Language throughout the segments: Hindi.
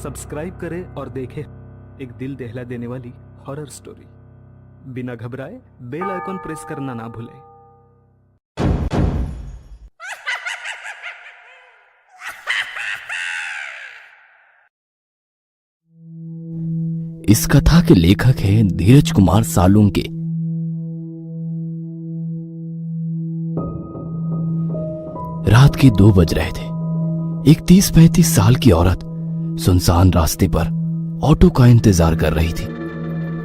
सब्सक्राइब करें और देखें एक दिल दहला देने वाली हॉरर स्टोरी। बिना घबराए बेल आइकॉन प्रेस करना ना भूलें। इस कथा के लेखक हैं धीरज कुमार सालुंके। रात के 2 बज रहे थे। एक 30-35 साल की औरत सुनसान रास्ते पर ऑटो का इंतजार कर रही थी।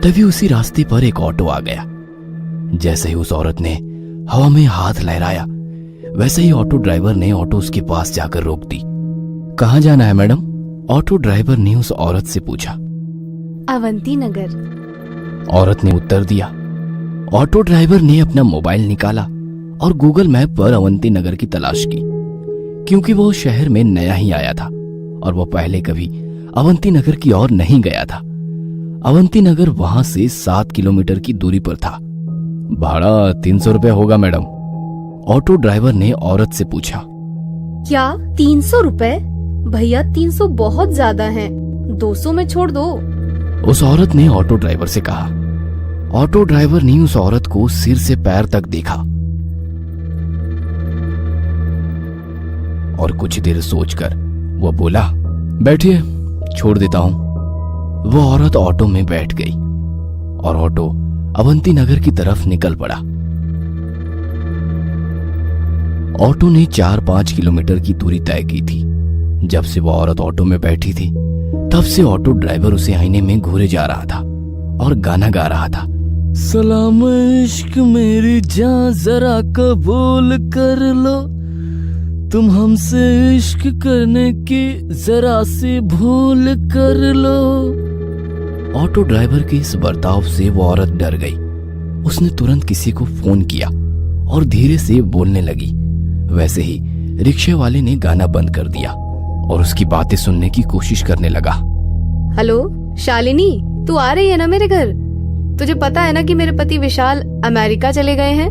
तभी उसी रास्ते पर एक ऑटो आ गया। जैसे ही उस औरत ने हवा में हाथ लहराया, वैसे ही ऑटो ड्राइवर ने ऑटो उसके पास जाकर रोक दी। कहाँ जाना है मैडम? ऑटो ड्राइवर ने उस औरत से पूछा। अवंती नगर। औरत ने उत्तर दिया। ऑटो ड्राइवर ने अपना मोबाइल निकाला और गूगल मैप पर अवंती नगर की तलाश की, क्योंकि वो शहर में नया ही आया था और वो पहले कभी अवंती नगर की ओर नहीं गया था। अवंती नगर वहां से 7 किलोमीटर की दूरी पर था। भाड़ा 300 रुपए होगा मैडम, ऑटो ड्राइवर ने औरत से पूछा। क्या 300 रुपए? भैया 300 बहुत ज्यादा है, 200 में छोड़ दो। उस औरत ने ऑटो ड्राइवर से कहा। ऑटो ड्राइवर ने उस औरत को सिर से पैर तक देखा और कुछ देर सोचकर वो बोला, बैठिए, छोड़ देता हूं। वो औरत ऑटो में बैठ गई और ऑटो अवंती नगर की तरफ निकल पड़ा। ऑटो ने 4-5 किलोमीटर की दूरी तय की थी। जब से वो औरत ऑटो में बैठी थी, तब से ऑटो ड्राइवर उसे आईने में घूरे जा रहा था और गाना गा रहा था। सलाम इश्क मेरी जान जरा कबूल कर लो, तुम हमसे इश्क करने की जरा सी भूल कर लो। ऑटो ड्राइवर के इस बर्ताव से वो औरत डर गई। उसने तुरंत किसी को फोन किया और धीरे से बोलने लगी। वैसे ही रिक्शे वाले ने गाना बंद कर दिया और उसकी बातें सुनने की कोशिश करने लगा। हेलो शालिनी, तू आ रही है ना मेरे घर? तुझे पता है ना कि मेरे पति विशाल अमेरिका चले गए हैं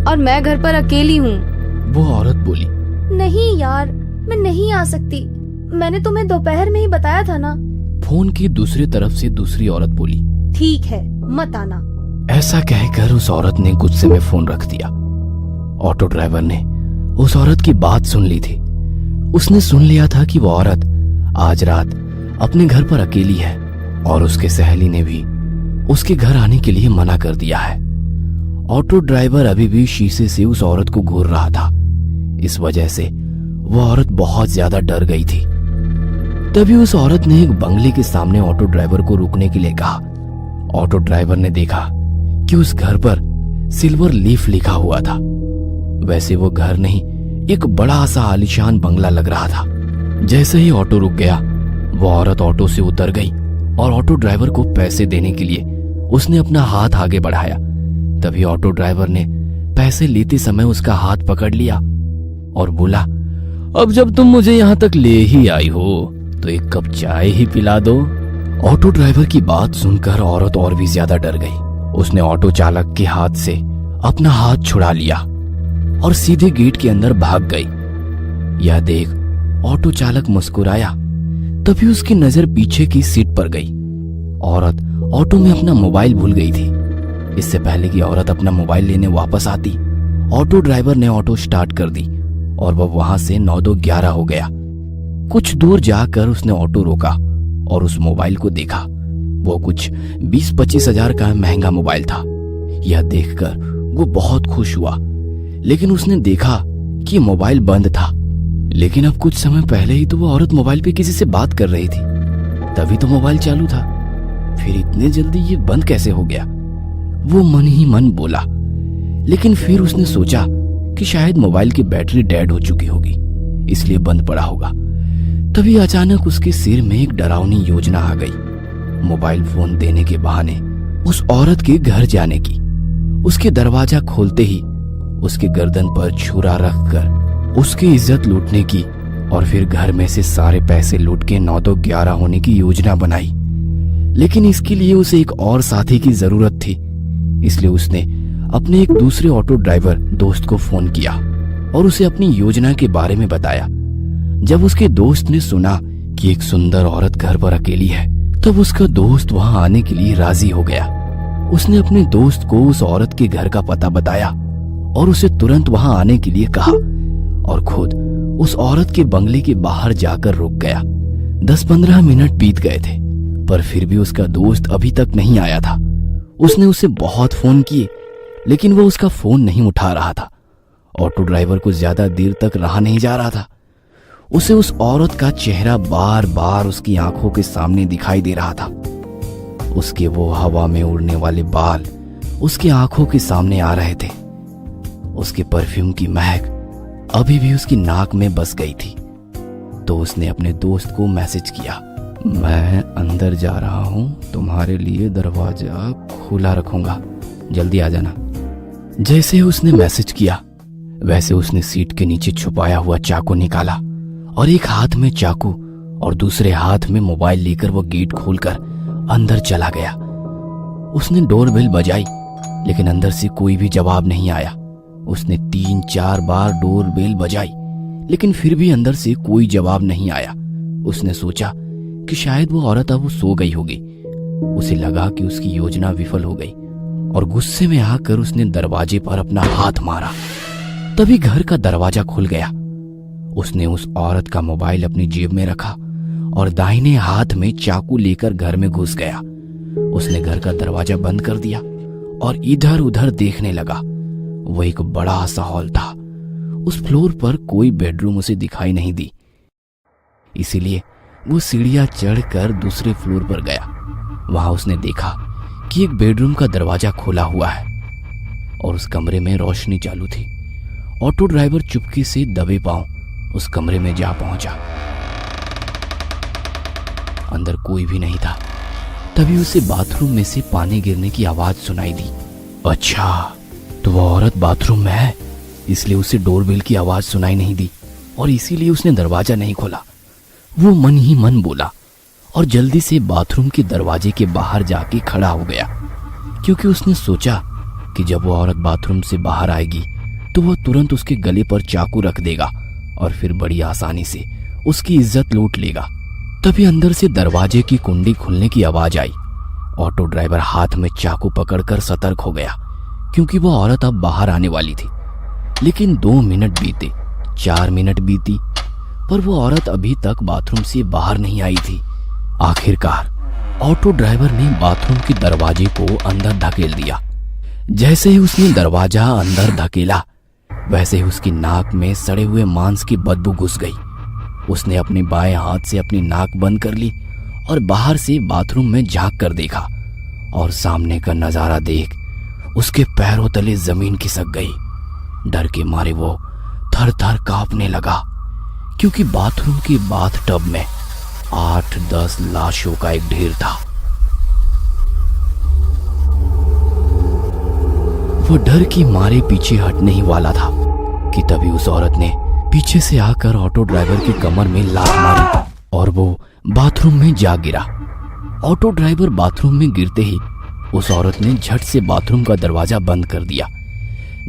और मैं घर पर अकेली हूँ। वो औरत बोली। नहीं यार, मैं नहीं आ सकती, मैंने तुम्हें दोपहर में ही बताया था ना। फोन की दूसरी तरफ से दूसरी औरत बोली। ठीक है, मत आना। ऐसा कहकर उस औरत ने गुस्से में फोन रख दिया। ऑटो ड्राइवर ने उस औरत की बात सुन ली थी। उसने सुन लिया था कि वो औरत आज रात अपने घर पर अकेली है और उसके सहेली ने भी उसके घर आने के लिए मना कर दिया है। ऑटो ड्राइवर अभी भी शीशे से उस औरत को घूर रहा था। इस वजह से वो औरत बहुत ज्यादा डर गई थी। तभी उस औरत ने एक बंगले के सामने ऑटो ड्राइवर को रुकने के लिए कहा। ऑटो ड्राइवर ने देखा कि उस घर पर सिल्वर लीफ लिखा हुआ था। वैसे वो घर नहीं, एक बड़ा सा आलीशान बंगला लग रहा था। जैसे ही ऑटो रुक गया, वो औरत ऑटो से उतर गई और ऑटो ड्राइवर को पैसे देने के लिए उसने अपना हाथ आगे बढ़ाया। तभी ऑटो ड्राइवर ने पैसे लेते समय उसका हाथ पकड़ लिया और बोला, अब जब तुम मुझे यहाँ तक ले ही आई हो तो एक कप चाय ही पिला दो। ऑटो ड्राइवर की बात सुनकर औरत और भी ज्यादा डर गई। उसने ऑटो चालक के हाथ से अपना हाथ छुड़ा लिया और सीधे गेट के अंदर भाग गई। यह देख ऑटो चालक मुस्कुराया। तभी उसकी नजर पीछे की सीट पर गई। औरत ऑटो में अपना मोबाइल भूल गई थी। इससे पहले कि औरत अपना मोबाइल लेने वापस आती, ऑटो ड्राइवर ने ऑटो स्टार्ट कर दी और वह वहां से 9-2-11 हो गया। कुछ दूर जाकर उसने ऑटो रोका और उस मोबाइल को देखा। वो कुछ 20-25 हजार का महंगा मोबाइल था। यह देखकर वो बहुत खुश हुआ, लेकिन उसने देखा कि मोबाइल बंद था। लेकिन अब कुछ समय पहले ही तो वो औरत मोबाइल पे किसी से बात कर रही थी, तभी तो मोबाइल चालू था। फिर इतने जल्दी ये बंद कैसे हो गया? वो मन ही मन बोला। लेकिन फिर उसने सोचा कि शायद मोबाइल की बैटरी डेड हो चुकी होगी, इसलिए बंद पड़ा होगा। तभी अचानक उसके सिर में एक डरावनी योजना आ गई। मोबाइल फोन देने के बहाने उस औरत के घर जाने की। उसके दरवाजा खोलते ही उसके गर्दन पर छुरा रखकर उसकी इज्जत लूटने की और फिर घर में से सारे पैसे लूट के 9-2-11 होने की योजना बनाई। लेकिन इसके लिए उसे एक और साथी की जरूरत थी, इसलिए उसने अपने एक दूसरे ऑटो ड्राइवर दोस्त को फोन किया और उसे अपनी योजना के बारे में बताया। जब उसके दोस्त ने सुना कि एक सुंदर औरत घर पर अकेली है, तब उसका दोस्त वहां आने के लिए राजी हो गया। उसने अपने दोस्त को उस औरत के घर का पता बताया और उसे तुरंत वहां आने के लिए कहा और खुद उस औरत के बंगले के बाहर जाकर रुक गया। 10-15 मिनट बीत गए थे, पर फिर भी उसका दोस्त अभी तक नहीं आया था। उसने उसे बहुत फोन किए, लेकिन वो उसका फोन नहीं उठा रहा था। ऑटो ड्राइवर को ज्यादा देर तक रहा नहीं जा रहा था। उसे उस औरत का चेहरा बार बार उसकी आंखों के सामने दिखाई दे रहा था। उसके वो हवा में उड़ने वाले बाल उसकी आंखों के सामने आ रहे थे। उसके परफ्यूम की महक अभी भी उसकी नाक में बस गई थी। तो उसने अपने दोस्त को मैसेज किया, मैं अंदर जा रहा हूं, तुम्हारे लिए दरवाजा खुला रखूंगा, जल्दी आ जाना। जैसे उसने मैसेज किया वैसे उसने सीट के नीचे छुपाया हुआ चाकू निकाला और एक हाथ में चाकू और दूसरे हाथ में मोबाइल लेकर वो गेट खोलकर अंदर चला गया। उसने डोरबेल बजाई, लेकिन अंदर से कोई भी जवाब नहीं आया। उसने 3-4 बार डोरबेल बजाई, लेकिन फिर भी अंदर से कोई जवाब नहीं आया। उसने सोचा कि शायद वो औरत अब सो गई होगी। उसे लगा कि उसकी योजना विफल हो गई और गुस्से में आकर उसने दरवाजे पर अपना हाथ मारा। तभी घर का दरवाजा खुल गया। उसने उस औरत का मोबाइल अपनी जेब में रखा और दाहिने हाथ में चाकू लेकर घर में घुस गया। उसने घर का दरवाजा बंद कर दिया और इधर उधर देखने लगा। वो एक बड़ा सा हॉल था। उस फ्लोर पर कोई बेडरूम उसे दिखाई नहीं दी, इसीलिए वो सीढ़ियां चढ़कर दूसरे फ्लोर पर गया। वहां उसने देखा कि एक बेडरूम का दरवाजा खुला हुआ है और उस कमरे में रोशनी चालू थी। ऑटो ड्राइवर चुपके से दबे पांव उस कमरे में जा पहुंचा। अंदर कोई भी नहीं था। तभी उसे बाथरूम में से पानी गिरने की आवाज सुनाई दी। अच्छा, तो वो औरत बाथरूम में है, इसलिए उसे डोरबेल की आवाज सुनाई नहीं दी और इसीलिए उसने दरवाजा नहीं खोला। वो मन ही मन बोला और जल्दी से बाथरूम के दरवाजे के बाहर जाके खड़ा हो गया, क्योंकि उसने सोचा कि जब वो औरत बाथरूम से बाहर आएगी तो वह तुरंत उसके गले पर चाकू रख देगा और फिर बड़ी आसानी से उसकी इज्जत लूट लेगा। तभी अंदर से दरवाजे की कुंडी खुलने की आवाज आई। ऑटो ड्राइवर हाथ में चाकू पकड़कर सतर्क हो गया, क्योंकि वह औरत अब बाहर आने वाली थी। लेकिन 2 मिनट बीते, 4 मिनट बीती, पर वो औरत अभी तक बाथरूम से बाहर नहीं आई थी। आखिरकार ऑटो ड्राइवर ने बाथरूम के दरवाजे को अंदर धकेल दिया। जैसे ही उसने दरवाजा अंदर धकेला, वैसे ही उसकी नाक में सड़े हुए मांस की बदबू घुस गई। उसने अपने बाएं हाथ से अपनी नाक बंद कर ली और बाहर से बाथरूम में झांक कर देखा और सामने का नजारा देख उसके पैरों तले जमीन खिसक गई। डर के मारे वो थर थर कांपने लगा, क्योंकि बाथरूम के बाथ टब में 8-10 लाशों का एक ढेर था। वो डर की मारे पीछे हटने ही वाला था कि तभी उस औरत ने पीछे से आकर ऑटो ड्राइवर की कमर में लात मारी और वो बाथरूम में जा गिरा। ऑटो ड्राइवर बाथरूम में गिरते ही उस औरत ने झट से बाथरूम का दरवाजा बंद कर दिया।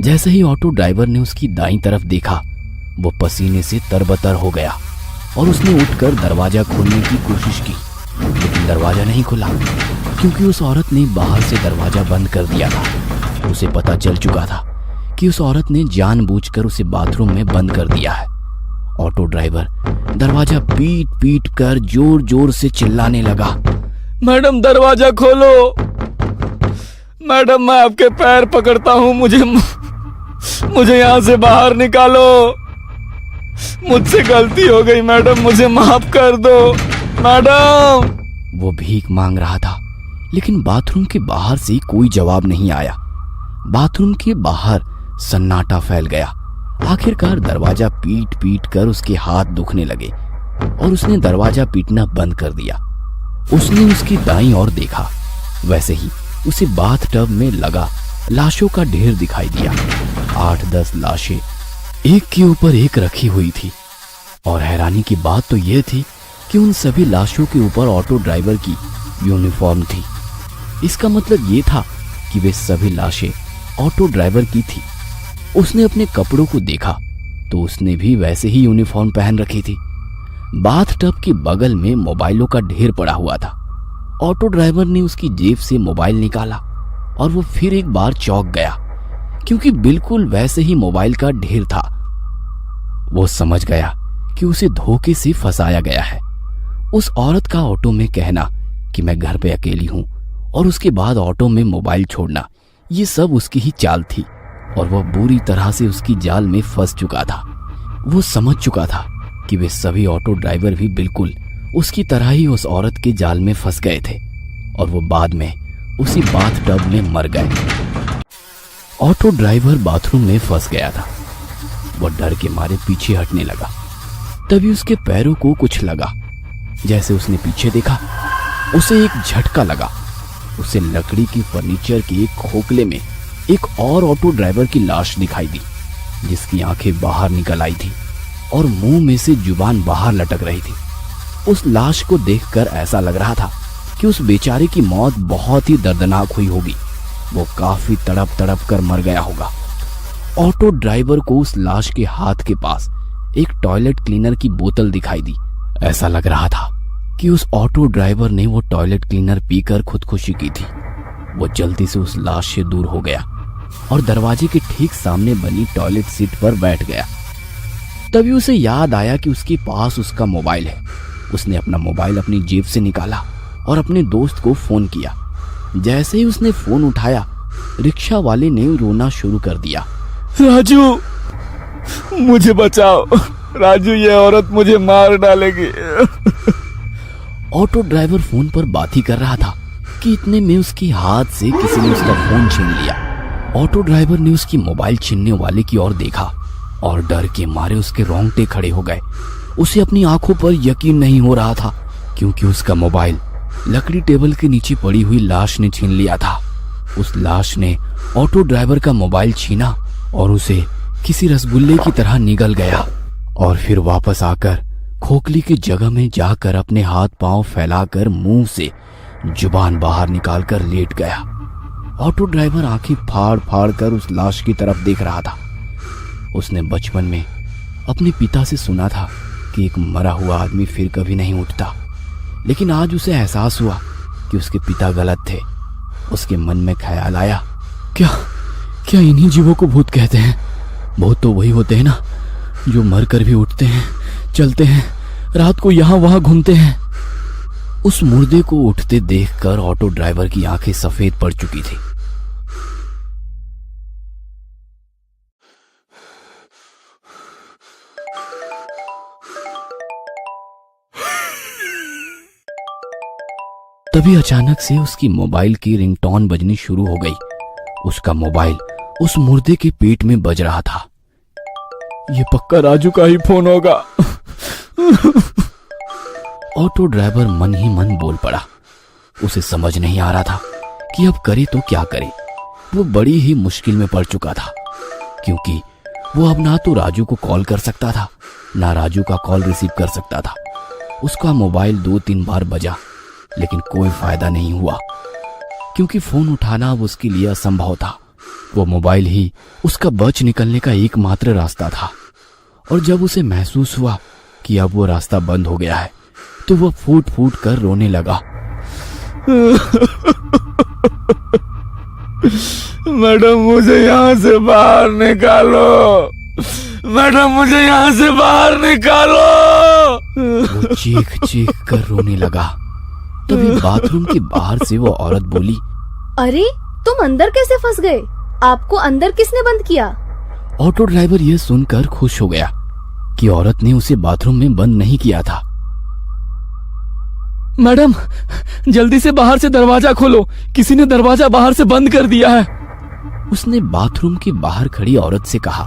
जैसे ही ऑटो ड्राइवर ने उसकी दाईं तरफ देखा, वो पसीने से तरबतर हो गया और उसने उठकर दरवाजा खोलने की कोशिश की, लेकिन दरवाजा नहीं खुला, क्योंकि उस औरत ने बाहर से दरवाजा बंद कर दिया था। उसे पता चल चुका था कि उस औरत ने जानबूझकर उसे बाथरूम में बंद कर दिया है। ऑटो ड्राइवर दरवाजा पीट पीट कर जोर जोर से चिल्लाने लगा, मैडम दरवाजा खोलो, मैडम मैं आपके पैर पकड़ता हूं, मुझे यहां से बाहर निकालो, मुझसे गलती हो गई मैडम, मुझे माफ कर दो मैडम। वो भीख मांग रहा था, लेकिन बाथरूम के बाहर से कोई जवाब नहीं आया। बाथरूम के बाहर सन्नाटा फैल गया। आखिरकार दरवाजा पीट पीट कर उसके हाथ दुखने लगे और उसने दरवाजा पीटना बंद कर दिया। उसने उसकी दाईं ओर देखा, वैसे ही उसे बाथ टब में लगा लाशों का ढेर दिखाई दिया। 8-10 लाशें एक के ऊपर एक रखी हुई थी और हैरानी की बात तो यह थी कि उन सभी लाशों के ऊपर ऑटो ड्राइवर की यूनिफॉर्म थी। इसका मतलब ये था कि वे सभी लाशें ऑटो ड्राइवर की थी। उसने अपने कपड़ों को देखा तो उसने भी वैसे ही यूनिफॉर्म पहन रखी थी। बाथ टब के बगल में मोबाइलों का ढेर पड़ा हुआ था। ऑटो ड्राइवर ने उसकी जेब से मोबाइल निकाला और वो फिर एक बार चौंक गया, क्योंकि बिल्कुल वैसे ही मोबाइल का ढेर था। वो समझ गया कि उसे धोखे से फंसाया गया है। उस औरत का ऑटो में कहना कि मैं घर पे अकेली हूं और उसके बाद ऑटो में मोबाइल छोड़ना, ये सब उसकी ही चाल थी और वह बुरी तरह से उसकी जाल में फंस चुका था। वो समझ चुका था कि वे सभी ऑटो ड्राइवर भी बिल्कुल उसकी तरह ही उस औरत के जाल में फंस गए थे और वो बाद में उसी बाथ टब में मर गए। ऑटो ड्राइवर बाथरूम में फंस गया था। वह डर के मारे पीछे हटने लगा। तभी उसके पैरों को कुछ लगा। जैसे उसने पीछे देखा, उसे एक झटका लगा। उसे लकड़ी की फर्नीचर के एक खोखले में एक और ऑटो ड्राइवर की लाश दिखाई दी, जिसकी आंखें बाहर निकल आई थी और मुंह में से जुबान बाहर लटक रही थी। उस लाश को देखकर ऐसा लग रहा था कि उस बेचारे की मौत बहुत ही दर्दनाक हुई होगी। वो काफी तड़प तड़प कर मर गया होगा। ऑटो ड्राइवर को उस लाश के हाथ के पास एक टॉयलेट क्लीनर की बोतल दिखाई दी। ऐसा लग रहा था कि उस ऑटो ड्राइवर ने वो टॉयलेट क्लीनर पीकर खुदकुशी की थी। वो जल्दी से उस लाश से दूर हो गया और दरवाजे के ठीक सामने बनी टॉयलेट सीट पर बैठ गया। तभी उसे याद आया कि उसके पास उसका मोबाइल है। उसने अपना मोबाइल अपनी जेब से निकाला और अपने दोस्त को फोन किया। जैसे ही उसने फोन उठाया, रिक्शा वाले ने रोना शुरू कर दिया। राजू, मुझे बचाओ। राजू, ये औरत मुझे मार डालेगी। ऑटो ड्राइवर फोन पर बात ही कर रहा था कि इतने में उसके हाथ से किसी ने उसका फोन छीन लिया। ऑटो ड्राइवर ने उसकी मोबाइल छीनने वाले की ओर देखा और डर के मारे उसके रोंगटे खड़े हो गए। उसे अपनी आंखों पर यकीन नहीं हो रहा था, क्योंकि उसका मोबाइल लकड़ी टेबल के नीचे पड़ी हुई लाश ने छीन लिया था। उस लाश ने ऑटो ड्राइवर का मोबाइल छीना और उसे किसी रसगुल्ले की तरह निगल गया और फिर वापस आकर खोखली की जगह में जाकर अपने हाथ पांव फैलाकर मुंह से जुबान बाहर निकालकर लेट गया। ऑटो ड्राइवर आंखें फाड़ फाड़ कर उस लाश की तरफ देख रहा था। उसने बचपन में अपने पिता से सुना था कि एक मरा हुआ आदमी फिर कभी नहीं उठता, लेकिन आज उसे एहसास हुआ कि उसके पिता गलत थे। उसके मन में ख्याल आया, क्या इन्हीं जीवों को भूत कहते हैं? भूत तो वही होते हैं ना, जो मर कर भी उठते हैं, चलते हैं, रात को यहां वहां घूमते हैं। उस मुर्दे को उठते देखकर ऑटो ड्राइवर की आंखें सफेद पड़ चुकी थी। तभी अचानक से उसकी मोबाइल की रिंगटोन बजनी शुरू हो गई। उसका मोबाइल उस मुर्दे के पेट में बज रहा था। ये पक्का राजू का ही फोन होगा। ऑटो ड्राइवर मन ही मन बोल पड़ा। उसे समझ नहीं आ रहा था कि अब करे तो क्या करे। वो बड़ी ही मुश्किल में पड़ चुका था, क्योंकि वो अब ना तो राजू को कॉल कर सकता था, ना राजू का कॉल रिसीव कर सकता था। उसका मोबाइल 2-3 बार बजा, लेकिन कोई फायदा नहीं हुआ, क्योंकि फोन उठाना अब उसके लिए असंभव था। वो मोबाइल ही उसका बच निकलने का एकमात्र रास्ता था। और जब उसे महसूस हुआ कि अब वो रास्ता बंद हो गया है, तो वह फूट फूट कर रोने लगा। मैडम, मुझे यहाँ से बाहर निकालो। मैडम, मुझे यहाँ से बाहर निकालो। वो चीख चीख कर रोने लगा। तभी बाथरूम के बाहर से वो औरत बोली, अरे तुम अंदर कैसे फंस गए? आपको अंदर किसने बंद किया? ऑटो ड्राइवर यह सुनकर खुश हो गया कि औरत ने उसे बाथरूम में बंद नहीं किया था। मैडम, जल्दी से बाहर से दरवाजा खोलो, किसी ने दरवाजा बाहर से बंद कर दिया है। उसने बाथरूम के बाहर खड़ी औरत से कहा।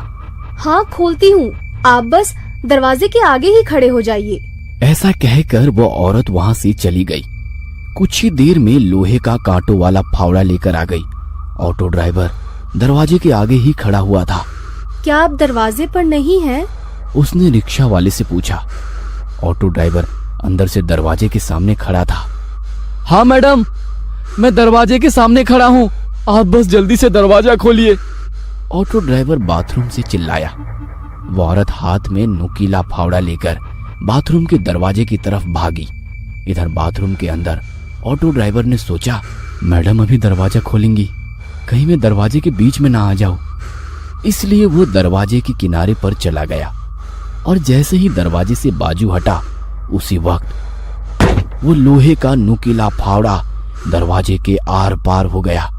हाँ, खोलती हूँ, आप बस दरवाजे के आगे ही खड़े हो जाइए। ऐसा कहकर वो औरत वहां से चली गई। कुछ ही देर में लोहे का कांटों वाला फावड़ा लेकर आ गई। ऑटो ड्राइवर दरवाजे के आगे ही खड़ा हुआ था। क्या आप दरवाजे पर नहीं हैं? उसने रिक्शा वाले से पूछा। ऑटो ड्राइवर अंदर से दरवाजे के सामने खड़ा था। हाँ मैडम, मैं दरवाजे के सामने खड़ा हूँ, आप बस जल्दी से दरवाजा खोलिए। ऑटो ड्राइवर बाथरूम से चिल्लाया। वो औरत हाथ में नुकीला फावड़ा लेकर बाथरूम के दरवाजे की तरफ भागी। इधर बाथरूम के अंदर ऑटो ड्राइवर ने सोचा, मैडम अभी दरवाजा खोलेंगी, कहीं मैं दरवाजे के बीच में ना आ जाऊं। इसलिए वो दरवाजे के किनारे पर चला गया और जैसे ही दरवाजे से बाजू हटा, उसी वक्त वो लोहे का नुकीला फावड़ा दरवाजे के आर पार हो गया।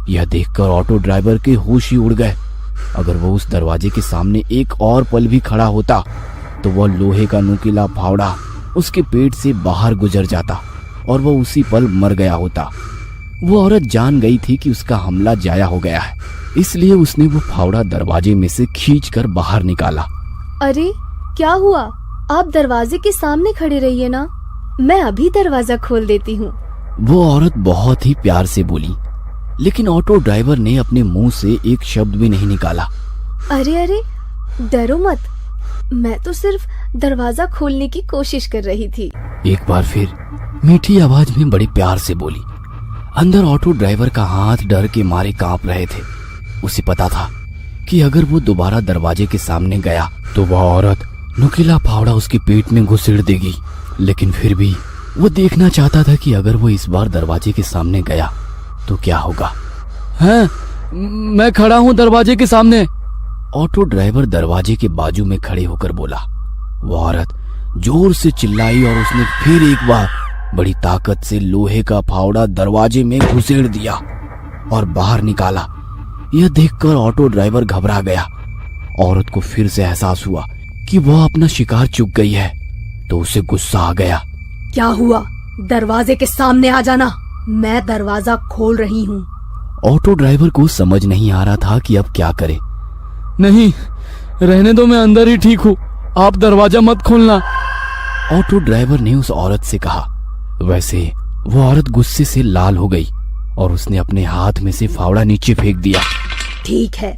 यह देखकर ऑटो ड्राइवर के होश ही उड़ गए। अगर वो उस दरवाजे के सामने एक और पल भी खड़ा होता तो वह लोहे का नुकीला फावड़ा उसके पेट से बाहर गुजर जाता और वह उसी पल मर गया होता। वो औरत जान गई थी कि उसका हमला जाया हो गया है, इसलिए उसने वो फावड़ा दरवाजे में से खींचकर बाहर निकाला। अरे क्या हुआ? आप दरवाजे के सामने खड़े रहिए ना, मैं अभी दरवाजा खोल देती हूँ। वो औरत बहुत ही प्यार से बोली, लेकिन ऑटो ड्राइवर ने अपने मुंह से एक शब्द भी नहीं निकाला। अरे अरे डरो मत, मैं तो सिर्फ दरवाजा खोलने की कोशिश कर रही थी। एक बार फिर मीठी आवाज में बड़ी प्यार से बोली। अंदर ऑटो ड्राइवर का हाथ डर के मारे कांप रहे थे। उसे पता था कि अगर वो दोबारा दरवाजे के सामने गया तो वह औरत नुकीला फावड़ा उसके पेट में घुसेड़ देगी। लेकिन फिर भी वो देखना चाहता था कि अगर वो इस बार दरवाजे के सामने गया तो क्या होगा। हैं? मैं खड़ा हूँ दरवाजे के सामने, ऑटो ड्राइवर दरवाजे के बाजू में खड़े होकर बोला। वो औरत जोर से चिल्लाई और उसने फिर एक बार बड़ी ताकत से लोहे का फावड़ा दरवाजे में घुसेड़ दिया और बाहर निकाला। यह देखकर ऑटो ड्राइवर घबरा गया। औरत को फिर से एहसास हुआ कि वह अपना शिकार चूक गई है, तो उसे गुस्सा आ गया। क्या हुआ? दरवाजे के सामने आ जाना, मैं दरवाजा खोल रही हूँ। ऑटो ड्राइवर को समझ नहीं आ रहा था कि अब क्या करे। नहीं, रहने दो, मैं अंदर ही ठीक हूँ, आप दरवाजा मत खोलना, ऑटो ड्राइवर ने उस औरत से कहा। वैसे वो औरत गुस्से से लाल हो गई और उसने अपने हाथ में से फावड़ा नीचे फेंक दिया। ठीक है,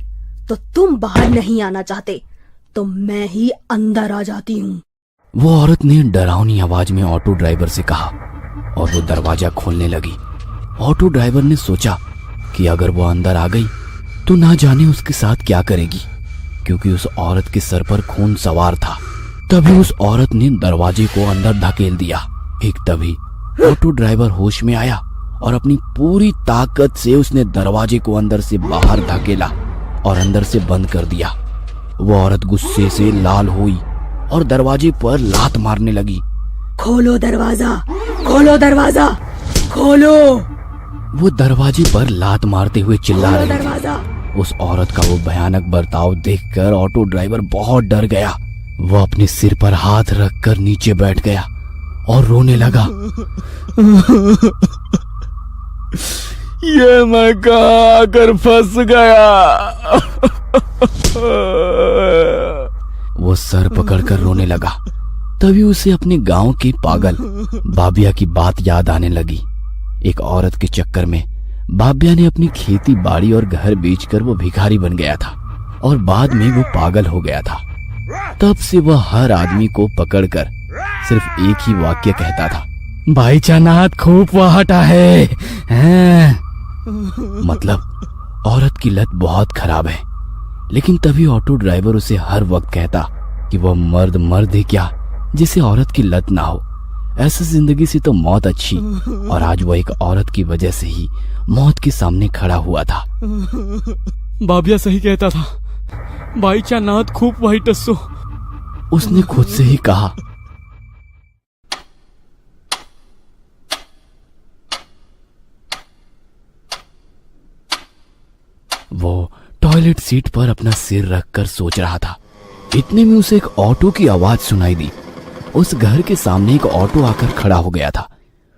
तो तुम बाहर नहीं आना चाहते तो मैं ही अंदर आ जाती हूँ। वो औरत ने डरावनी आवाज में ऑटो ड्राइवर से कहा और वो दरवाजा खोलने लगी। ऑटो ड्राइवर ने सोचा कि अगर वो अंदर आ गई तो ना जाने उसके साथ क्या करेगी, क्योंकि उस औरत के सर पर खून सवार था। तभी उस औरत ने दरवाजे को अंदर धकेल दिया। एक तभी ऑटो ड्राइवर होश में आया और अपनी पूरी ताकत से उसने दरवाजे को अंदर से बाहर धकेला और अंदर से बंद कर दिया। वो औरत गुस्से से लाल हुई और दरवाजे पर लात मारने लगी। खोलो दरवाजा, खोलो दरवाजा, खोलो। वो दरवाजे पर लात मारते हुए चिल्ला रही थी। उस औरत का वो भयानक बर्ताव देखकर ऑटो ड्राइवर बहुत डर गया। वो अपने सिर पर हाथ रखकर नीचे बैठ गया और रोने लगा। ये मैं कहाँ आकर फंस गया। वो सर पकड़कर रोने लगा। तभी उसे अपने गांव के पागल बाबिया की बात याद आने लगी। एक औरत के चक्कर में बाबिया ने अपनी खेती बाड़ी और घर बेचकर वो भिखारी बन गया था और बाद में वो पागल हो गया था। तब से वह हर आदमी को पकड़कर सिर्फ एक ही वाक्य कहता था, भाई चानात खूब वहाटा है। मतलब औरत की लत बहुत खराब है। लेकिन तभी ऑटो ड्राइवर उसे हर वक्त कहता कि वह मर्द है क्या जिसे औरत की लत ना हो। ऐसी जिंदगी से तो मौत अच्छी। और आज वह एक औरत की वजह से ही मौत के सामने खड़ा हुआ था। बाबिया सही कहता था, भाई चानात खूब वही टस्सो, उसने खुद से ही कहा। वो टॉयलेट सीट पर अपना सिर रखकर सोच रहा था। इतने में उसे एक ऑटो की आवाज सुनाई दी। उस घर के सामने एक ऑटो आकर खड़ा हो गया था।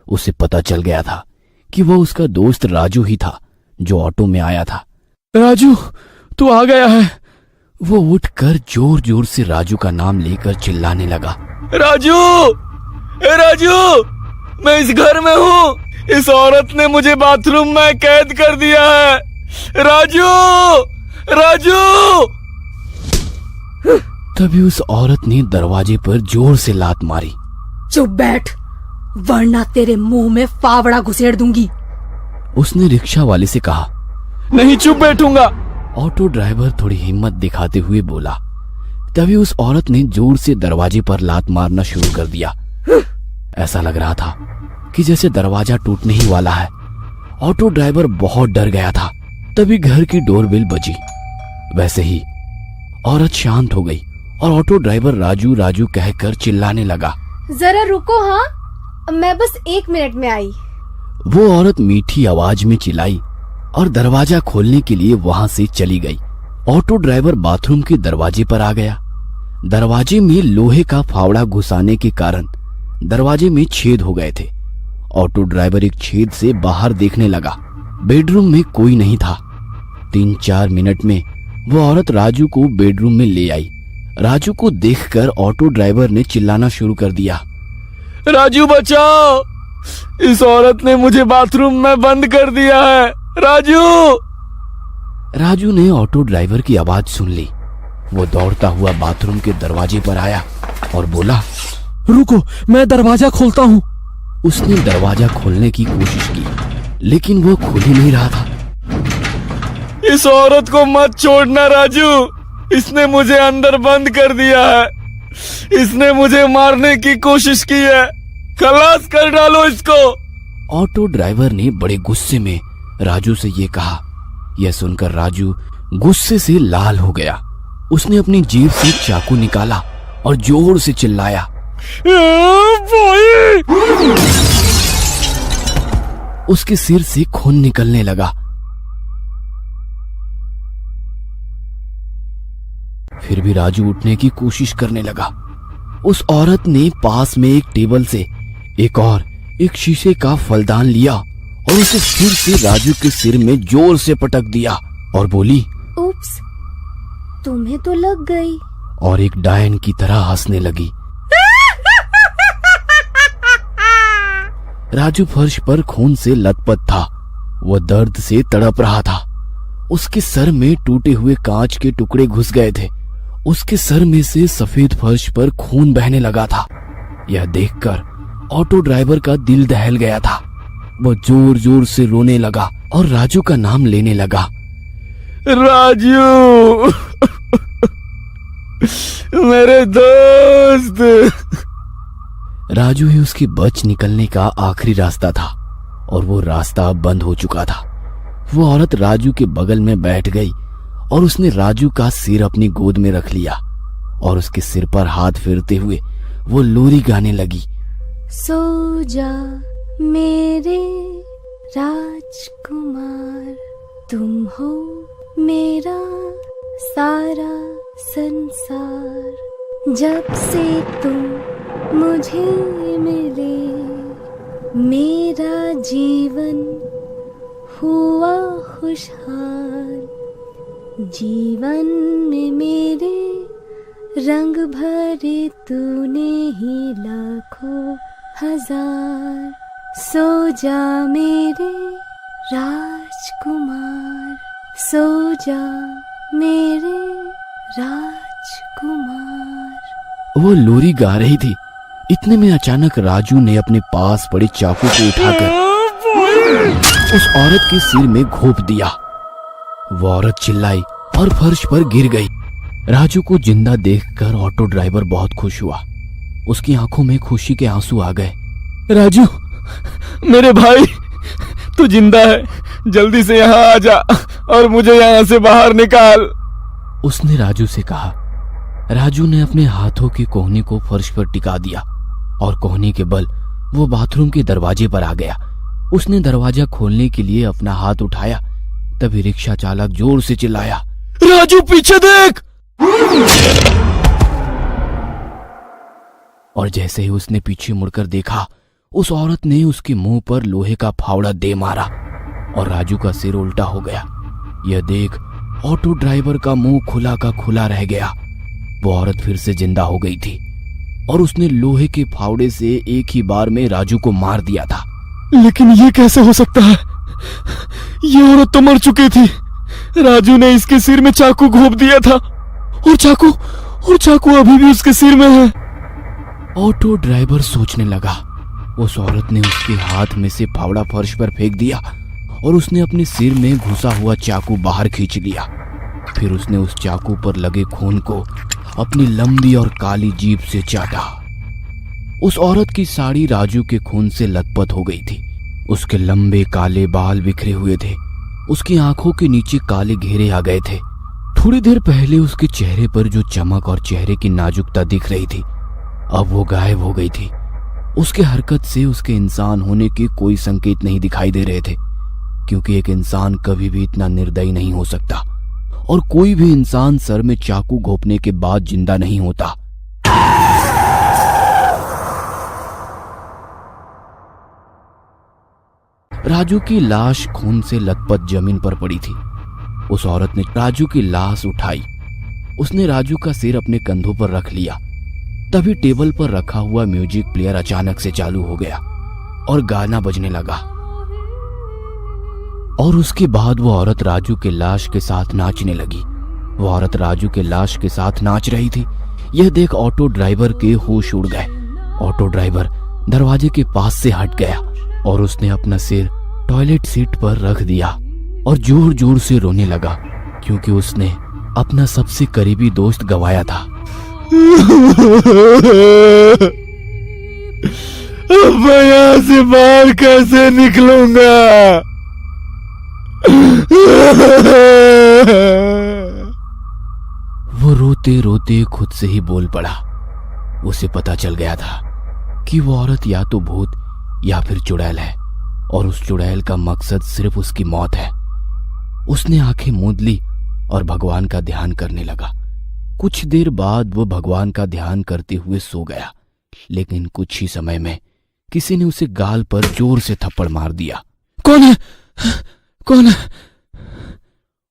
उसे पता चल गया था कि वो उसका दोस्त राजू ही था जो ऑटो में आया था। राजू, तू आ गया है। वो उठकर जोर जोर से राजू का नाम लेकर चिल्लाने लगा। राजू, राजू, मैं इस घर में हूँ। इस औरत ने मुझे बाथरूम में कैद कर दिया है। राजू, राजू। तभी उस औरत ने दरवाजे पर जोर से लात मारी। चुप बैठ, वरना तेरे मुंह में फावड़ा घुसेड़ दूंगी। उसने रिक्शा वाले से कहा। नहीं, चुप बैठूंगा। ऑटो ड्राइवर थोड़ी हिम्मत दिखाते हुए बोला। तभी उस औरत ने जोर से दरवाजे पर लात मारना शुरू कर दिया। ऐसा लग रहा था कि जैसे दरवाजा टूटने ही वाला है। ऑटो ड्राइवर बहुत डर गया था। तभी घर की डोरबेल बजी। वैसे ही औरत शांत हो गई और ऑटो ड्राइवर राजू राजू कहकर चिल्लाने लगा। जरा रुको, हाँ मैं बस 1 मिनट में आई। वो औरत मीठी आवाज में चिल्लाई और दरवाजा खोलने के लिए वहां से चली गई। ऑटो ड्राइवर बाथरूम के दरवाजे पर आ गया। दरवाजे में लोहे का फावड़ा घुसाने के कारण दरवाजे में छेद हो गए थे। ऑटो ड्राइवर एक छेद से बाहर देखने लगा। बेडरूम में कोई नहीं था। 3-4 मिनट में वो औरत राजू को बेडरूम में ले आई। राजू को देखकर ऑटो ड्राइवर ने चिल्लाना शुरू कर दिया। राजू बचाओ, इस औरत ने मुझे बाथरूम में बंद कर दिया है। राजू! राजू ने ऑटो ड्राइवर की आवाज सुन ली। वो दौड़ता हुआ बाथरूम के दरवाजे पर आया और बोला, रुको मैं दरवाजा खोलता हूँ। उसने दरवाजा खोलने की कोशिश की लेकिन वो खुल ही नहीं रहा था। इस औरत को मत छोड़ना राजू, इसने मुझे अंदर बंद कर दिया है। इसने मुझे मारने की कोशिश की है, खलास कर डालो इसको। ऑटो ड्राइवर ने बड़े गुस्से में राजू से ये कहा। यह सुनकर राजू गुस्से से लाल हो गया। उसने अपनी जेब से चाकू निकाला और जोर से चिल्लाया। उसके सिर से खून निकलने लगा। फिर भी राजू उठने की कोशिश करने लगा। उस औरत ने पास में एक टेबल से एक शीशे का फलदान लिया और उसे फिर से राजू के सिर में जोर से पटक दिया और बोली, उप्स, तुम्हें तो लग गई। और एक डायन की तरह हंसने लगी। राजू फर्श पर खून से लथपथ था। वह दर्द से तड़प रहा था। उसके सर में टूटे हुए कांच के टुकड़े घुस गए थे। उसके सर में से सफेद फर्श पर खून बहने लगा था। यह देखकर ऑटो ड्राइवर का दिल दहल गया था। वह जोर जोर से रोने लगा और राजू का नाम लेने लगा। राजू, मेरे दोस्त। राजू ही उसके बच निकलने का आखिरी रास्ता था और वो रास्ता अब बंद हो चुका था। वो औरत राजू के बगल में बैठ गई और उसने राजू का सिर अपनी गोद में रख लिया और उसके सिर पर हाथ फेरते हुए वो लोरी गाने लगी। सो जा मेरे राजकुमार, तुम हो मेरा सारा संसार। जब से तुम मुझे मिले मेरा जीवन हुआ खुशहाल। जीवन में मेरे रंग भरे तूने ही लाखों हजार। सो जा मेरे राजकुमार, सो जा मेरे राजकुमार। वो लोरी गा रही थी। इतने में अचानक राजू ने अपने पास पड़े चाकू को उठाकर उस औरत के सिर में घोंप दिया। वो औरत चिल्लाई और फर्श पर गिर गई। राजू को जिंदा देखकर ऑटो ड्राइवर बहुत खुश हुआ। उसकी आंखों में खुशी के आंसू आ गए। राजू, मेरे भाई, तू जिंदा है। जल्दी से यहाँ आ जा और मुझे यहाँ से बाहर निकाल। उसने राजू से कहा। राजू ने अपने हाथों के कोहनी को फर्श पर टिका दिया और कोहनी के बल वो बाथरूम के दरवाजे पर आ गया। उसने दरवाजा खोलने के लिए अपना हाथ उठाया, तभी रिक्शा चालक जोर से चिल्लाया, राजू पीछे देख। और जैसे ही उसने पीछे मुड़कर देखा, उस औरत ने उसके मुंह पर लोहे का फावड़ा दे मारा और राजू का सिर उल्टा हो गया। यह देख ऑटो ड्राइवर का मुंह खुला का खुला रह गया। वो औरत फिर से जिंदा हो गई थी और उसने लोहे के फावड़े से एक ही बार में राजू को मार दिया था। लेकिन ये कैसे हो सकता है? ये औरत तो मर चुकी थी। राजू ने इसके सिर में चाकू घोंप दिया था और चाकू अभी भी उसके सिर में है। ऑटो ड्राइवर सोचने लगा। उस औरत ने उसके हाथ में से फावड़ा फर्श पर फेंक दिया और उसने अपने सिर में घुसा हुआ चाकू बाहर खींच लिया। फिर उसने उस चाकू पर लगे खून को अपनी लंबी और काली जीभ से चाटा। उस औरत की साड़ी राजू के खून से लथपथ हो गई थी। उसके लंबे काले बाल बिखरे हुए थे। उसकी आंखों के नीचे काले घेरे आ गए थे। थोड़ी देर पहले उसके चेहरे पर जो चमक और चेहरे की नाजुकता दिख रही थी, अब वो गायब हो गई थी। उसके हरकत से उसके इंसान होने के कोई संकेत नहीं दिखाई दे रहे थे, क्योंकि एक इंसान कभी भी इतना निर्दयी नहीं हो सकता और कोई भी इंसान सर में चाकू घोंपने के बाद जिंदा नहीं होता। राजू की लाश खून से लथपथ जमीन पर पड़ी थी। उस औरत ने राजू की लाश उठाई। उसने राजू का सिर अपने कंधों पर रख लिया। तभी टेबल पर रखा हुआ म्यूजिक प्लेयर अचानक से चालू हो गया और गाना बजने लगा। और उसके बाद वो औरत राजू के लाश के साथ नाचने लगी। वो औरत राजू के लाश के साथ नाच रही थी। यह देख ऑटो ड्राइवर के होश उड़ गए। ऑटो ड्राइवर दरवाजे के पास से हट गया और उसने अपना सिर टॉयलेट सीट पर रख दिया और जोर जोर से रोने लगा, क्योंकि उसने अपना सबसे करीबी दोस्त गवाया था। अब मैं यहाँ से बाहर कैसे निकलूंगा? वो रोते रोते खुद से ही बोल पड़ा। उसे पता चल गया था कि वो औरत या तो भूत या फिर चुड़ैल है और उस चुड़ैल का मकसद सिर्फ उसकी मौत है। उसने आंखें मूंद ली और भगवान का ध्यान करने लगा। कुछ देर बाद वो भगवान का ध्यान करते हुए सो गया, लेकिन कुछ ही समय में किसी ने उसे गाल पर जोर से थप्पड़ मार दिया। कौन है? कौन है?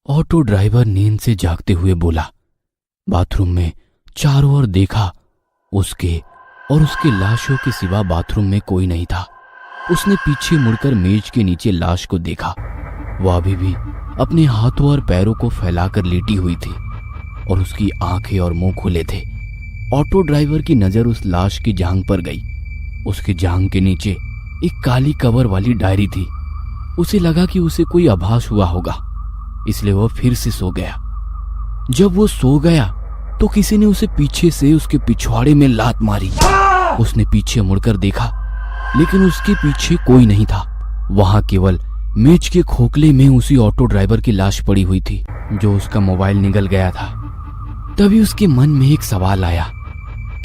ऑटो ड्राइवर नींद से जागते हुए बोला। बाथरूम में चारों ओर देखा। उसके और उसके लाशों के सिवा बाथरूम में कोई नहीं था। उसने पीछे मुड़कर मेज के नीचे लाश को देखा। वह अभी भी अपने हाथों और पैरों को फैलाकर लेटी हुई थी और उसकी आंखें और मुंह खुले थे। ऑटो ड्राइवर की नजर उस लाश की जांघ पर गई। उसकी जांघ के नीचे एक काली कवर वाली डायरी थी। उसे लगा कि उसे कोई आभास हुआ होगा, इसलिए वह फिर से सो गया। जब वो सो गया तो किसी ने उसे पीछे से उसके पिछवाड़े में लात मारी। उसने पीछे मुड़कर देखा, लेकिन उसके पीछे कोई नहीं था। वहां केवल मेज के खोखले में उसी ऑटो ड्राइवर की लाश पड़ी हुई थी, जो उसका मोबाइल निगल गया था। तभी उसके मन में एक सवाल आया,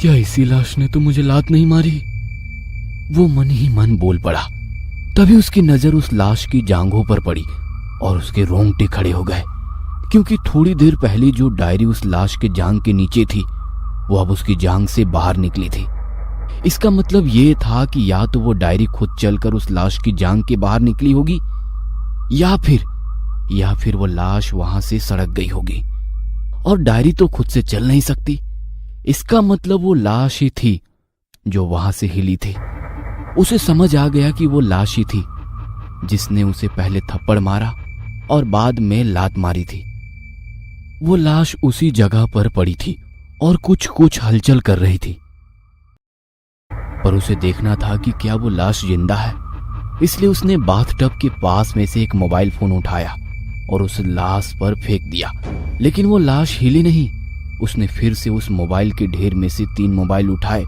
क्या इसी लाश ने तो मुझे लात नहीं मारी? वो मन ही मन बोल पड़ा। तभी उसकी नजर उस लाश की जांघों पर पड़ी और उसके रोंगटे खड़े हो गए, क्योंकि थोड़ी देर पहले जो डायरी उस लाश के जांघ के नीचे थी, वो अब उसकी जांघ से बाहर निकली थी। इसका मतलब ये था कि या तो वो डायरी खुद चलकर उस लाश की जांघ के बाहर निकली होगी या फिर वो लाश वहां से सड़क गई होगी। और डायरी तो खुद से चल नहीं सकती। इसका मतलब वो लाश ही थी जो वहां से हिली थी। उसे समझ आ गया कि वो लाश ही थी जिसने उसे पहले थप्पड़ मारा और बाद में लात मारी थी। वो लाश उसी जगह पर पड़ी थी और कुछ हलचल कर रही थी, पर उसे देखना था कि क्या वो लाश जिंदा है। इसलिए उसने बाथटब के पास में से एक मोबाइल फोन उठाया और उस लाश पर फेंक दिया, लेकिन वो लाश हिली नहीं। उसने फिर से उस मोबाइल के ढेर में से 3 मोबाइल उठाए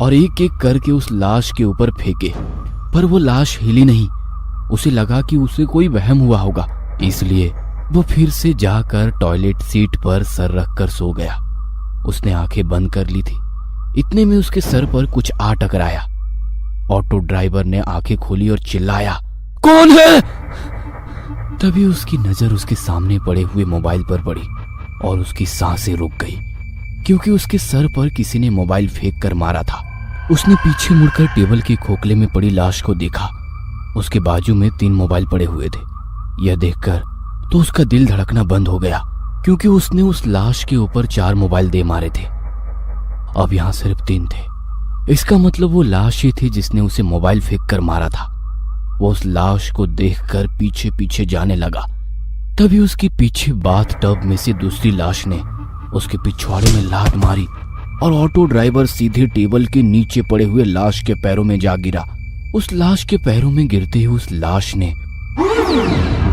और एक एक करके उस लाश के ऊपर फेंके, पर वो लाश हिली नहीं। उसे लगा कि उसे कोई वहम हुआ होगा, इसलिए वो फिर से जाकर टॉयलेट सीट पर सर रखकर सो गया। उसने आंखें बंद कर ली थी। इतने में उसके सर पर कुछ आ टकराया। ऑटो ड्राइवर ने आंखें खोली और चिल्लाया, कौन है? तभी उसकी नजर उसके सामने पड़े हुए मोबाइल पर पड़ी और उसकी सांसें रुक गई, क्योंकि उसके सर पर किसी ने मोबाइल फेंक कर मारा था। उसने पीछे मुड़कर टेबल के खोखले में पड़ी लाश को देखा। उसके बाजू में 3 मोबाइल पड़े हुए थे। यह देखकर तो उसका दिल धड़कना बंद हो गया, क्योंकि उसने उस लाश के ऊपर 4 मोबाइल दे मारे थे। अब यहाँ सिर्फ 3 थे। इसका मतलब वो लाश ही थी जिसने उसे मोबाइल फेंक कर मारा था। वो उस लाश को देखकर पीछे पीछे जाने लगा। तभी उसके पीछे बाथटब में से दूसरी लाश ने उसके पिछवाड़े में लात मारी और ऑटो ड्राइवर सीधे टेबल के नीचे पड़े हुए लाश के पैरों में जा गिरा। उस लाश के पैरों में गिरते ही उस लाश ने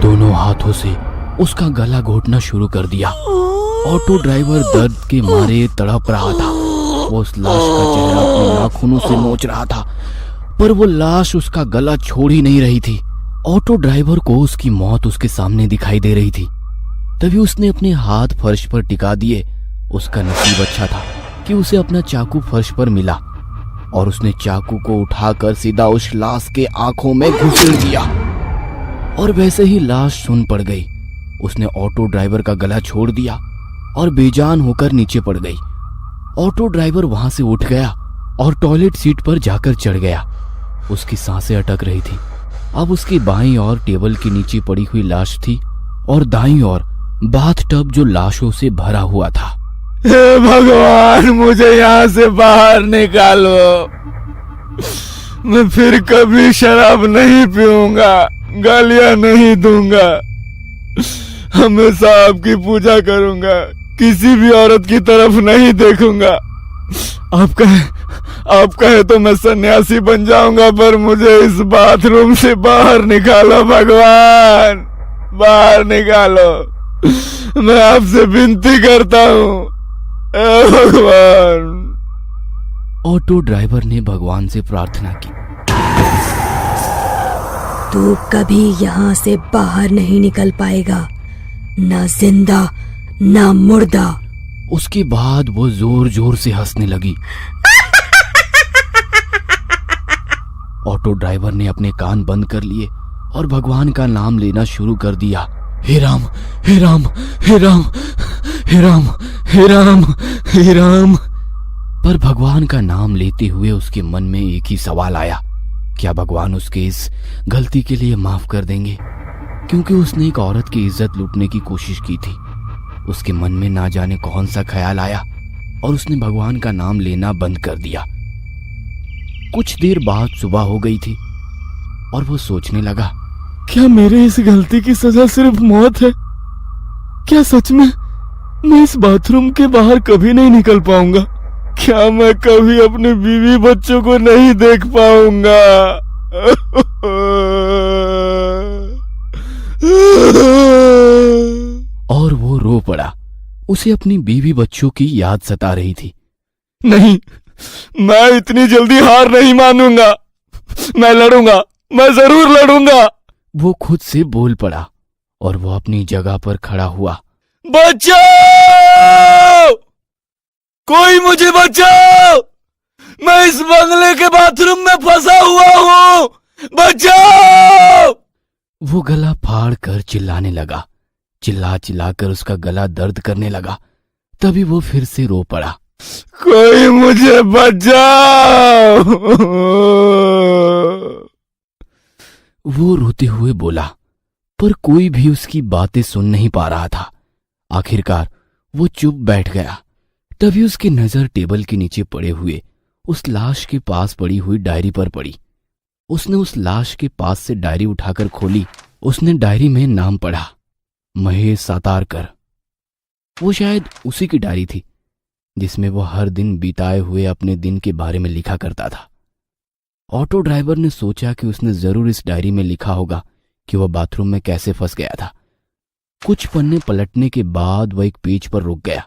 दोनों हाथों से उसका गला घोटना शुरू कर दिया ऑटो ड्राइवर दर्द के मारे तड़प रहा था। वो उस लाश का चेहरा अपने नाखूनों से नोच रहा था, पर वो लाश उसका गला छोड़ ही नहीं रही थी। ऑटो ड्राइवर को उसकी मौत उसके सामने दिखाई दे रही थी। तभी उसने अपने हाथ फर्श पर टिका दिए। उसका नसीब अच्छा था कि उसे अपना चाकू फर्श पर मिला और उसने चाकू को उठाकर सीधा उस लाश के आंखों में घुसेड़ दिया और वैसे ही लाश सुन पड़ गई। उसने ऑटो ड्राइवर का गला छोड़ दिया और बेजान होकर नीचे पड़ गई। ऑटो ड्राइवर वहां से उठ गया और टॉयलेट सीट पर जाकर चढ़ गया। उसकी सांसें अटक रही थी। अब उसकी बाईं ओर टेबल के नीचे पड़ी हुई लाश थी और दाईं ओर बाथटब जो लाशों से भरा हुआ था। हे भगवान, मुझे यहाँ से बाहर निकालो। मैं फिर कभी शराब नहीं पीऊंगा, गालियां नहीं दूंगा, हमेशा आपकी पूजा करूंगा, किसी भी औरत की तरफ नहीं देखूंगा। आप कहे तो मैं सन्यासी बन जाऊंगा, पर मुझे इस बाथरूम से बाहर निकालो भगवान, बाहर निकालो। मैं आपसे विनती करता हूँ भगवान। ऑटो ड्राइवर ने भगवान से प्रार्थना की। तू कभी यहाँ से बाहर नहीं निकल पाएगा, ना जिंदा ना मुर्दा। उसके बाद वो जोर जोर से हंसने लगी। ऑटो ड्राइवर ने अपने कान बंद कर लिए और भगवान का नाम लेना शुरू कर दिया। हे राम, हे राम, हे राम, हे राम, हे राम, हे राम। पर भगवान का नाम लेते हुए उसके मन में एक ही सवाल आया, क्या भगवान उसके इस गलती के लिए माफ कर देंगे? क्योंकि उसने एक औरत की इज्जत लूटने की कोशिश की थी। उसके मन में ना जाने कौन सा ख्याल आया और उसने भगवान का नाम लेना बंद कर दिया। कुछ देर बाद सुबह हो गई थी और वो सोचने लगा, क्या मेरे इस गलती की सजा सिर्फ मौत है? क्या सच में मैं इस बाथरूम के बाहर कभी नहीं निकल पाऊंगा? क्या मैं कभी अपने बीवी बच्चों को नहीं देख पाऊंगा? और वो रो पड़ा। उसे अपनी बीवी बच्चों की याद सता रही थी। नहीं, मैं इतनी जल्दी हार नहीं मानूंगा। मैं लड़ूंगा, मैं जरूर लड़ूंगा। वो खुद से बोल पड़ा और वो अपनी जगह पर खड़ा हुआ। बचाओ! कोई मुझे बचाओ! मैं इस बंगले के बाथरूम में फंसा हुआ हूँ! बचाओ! वो गला फाड़ कर चिल्लाने लगा। चिल्ला चिल्लाकर उसका गला दर्द करने लगा। तभी वो फिर से रो पड़ा। कोई मुझे बचाओ! वो रोते हुए बोला, पर कोई भी उसकी बातें सुन नहीं पा रहा था। आखिरकार वो चुप बैठ गया। तभी उसकी नजर टेबल के नीचे पड़े हुए उस लाश के पास पड़ी हुई डायरी पर पड़ी। उसने उस लाश के पास से डायरी उठाकर खोली। उसने डायरी में नाम पढ़ा, महेश सातारकर। वो शायद उसी की डायरी थी जिसमें वो हर दिन बिताए हुए अपने दिन के बारे में लिखा करता था। ऑटो ड्राइवर ने सोचा कि उसने जरूर इस डायरी में लिखा होगा कि वह बाथरूम में कैसे फंस गया था। कुछ पन्ने पलटने के बाद वह एक पेज पर रुक गया।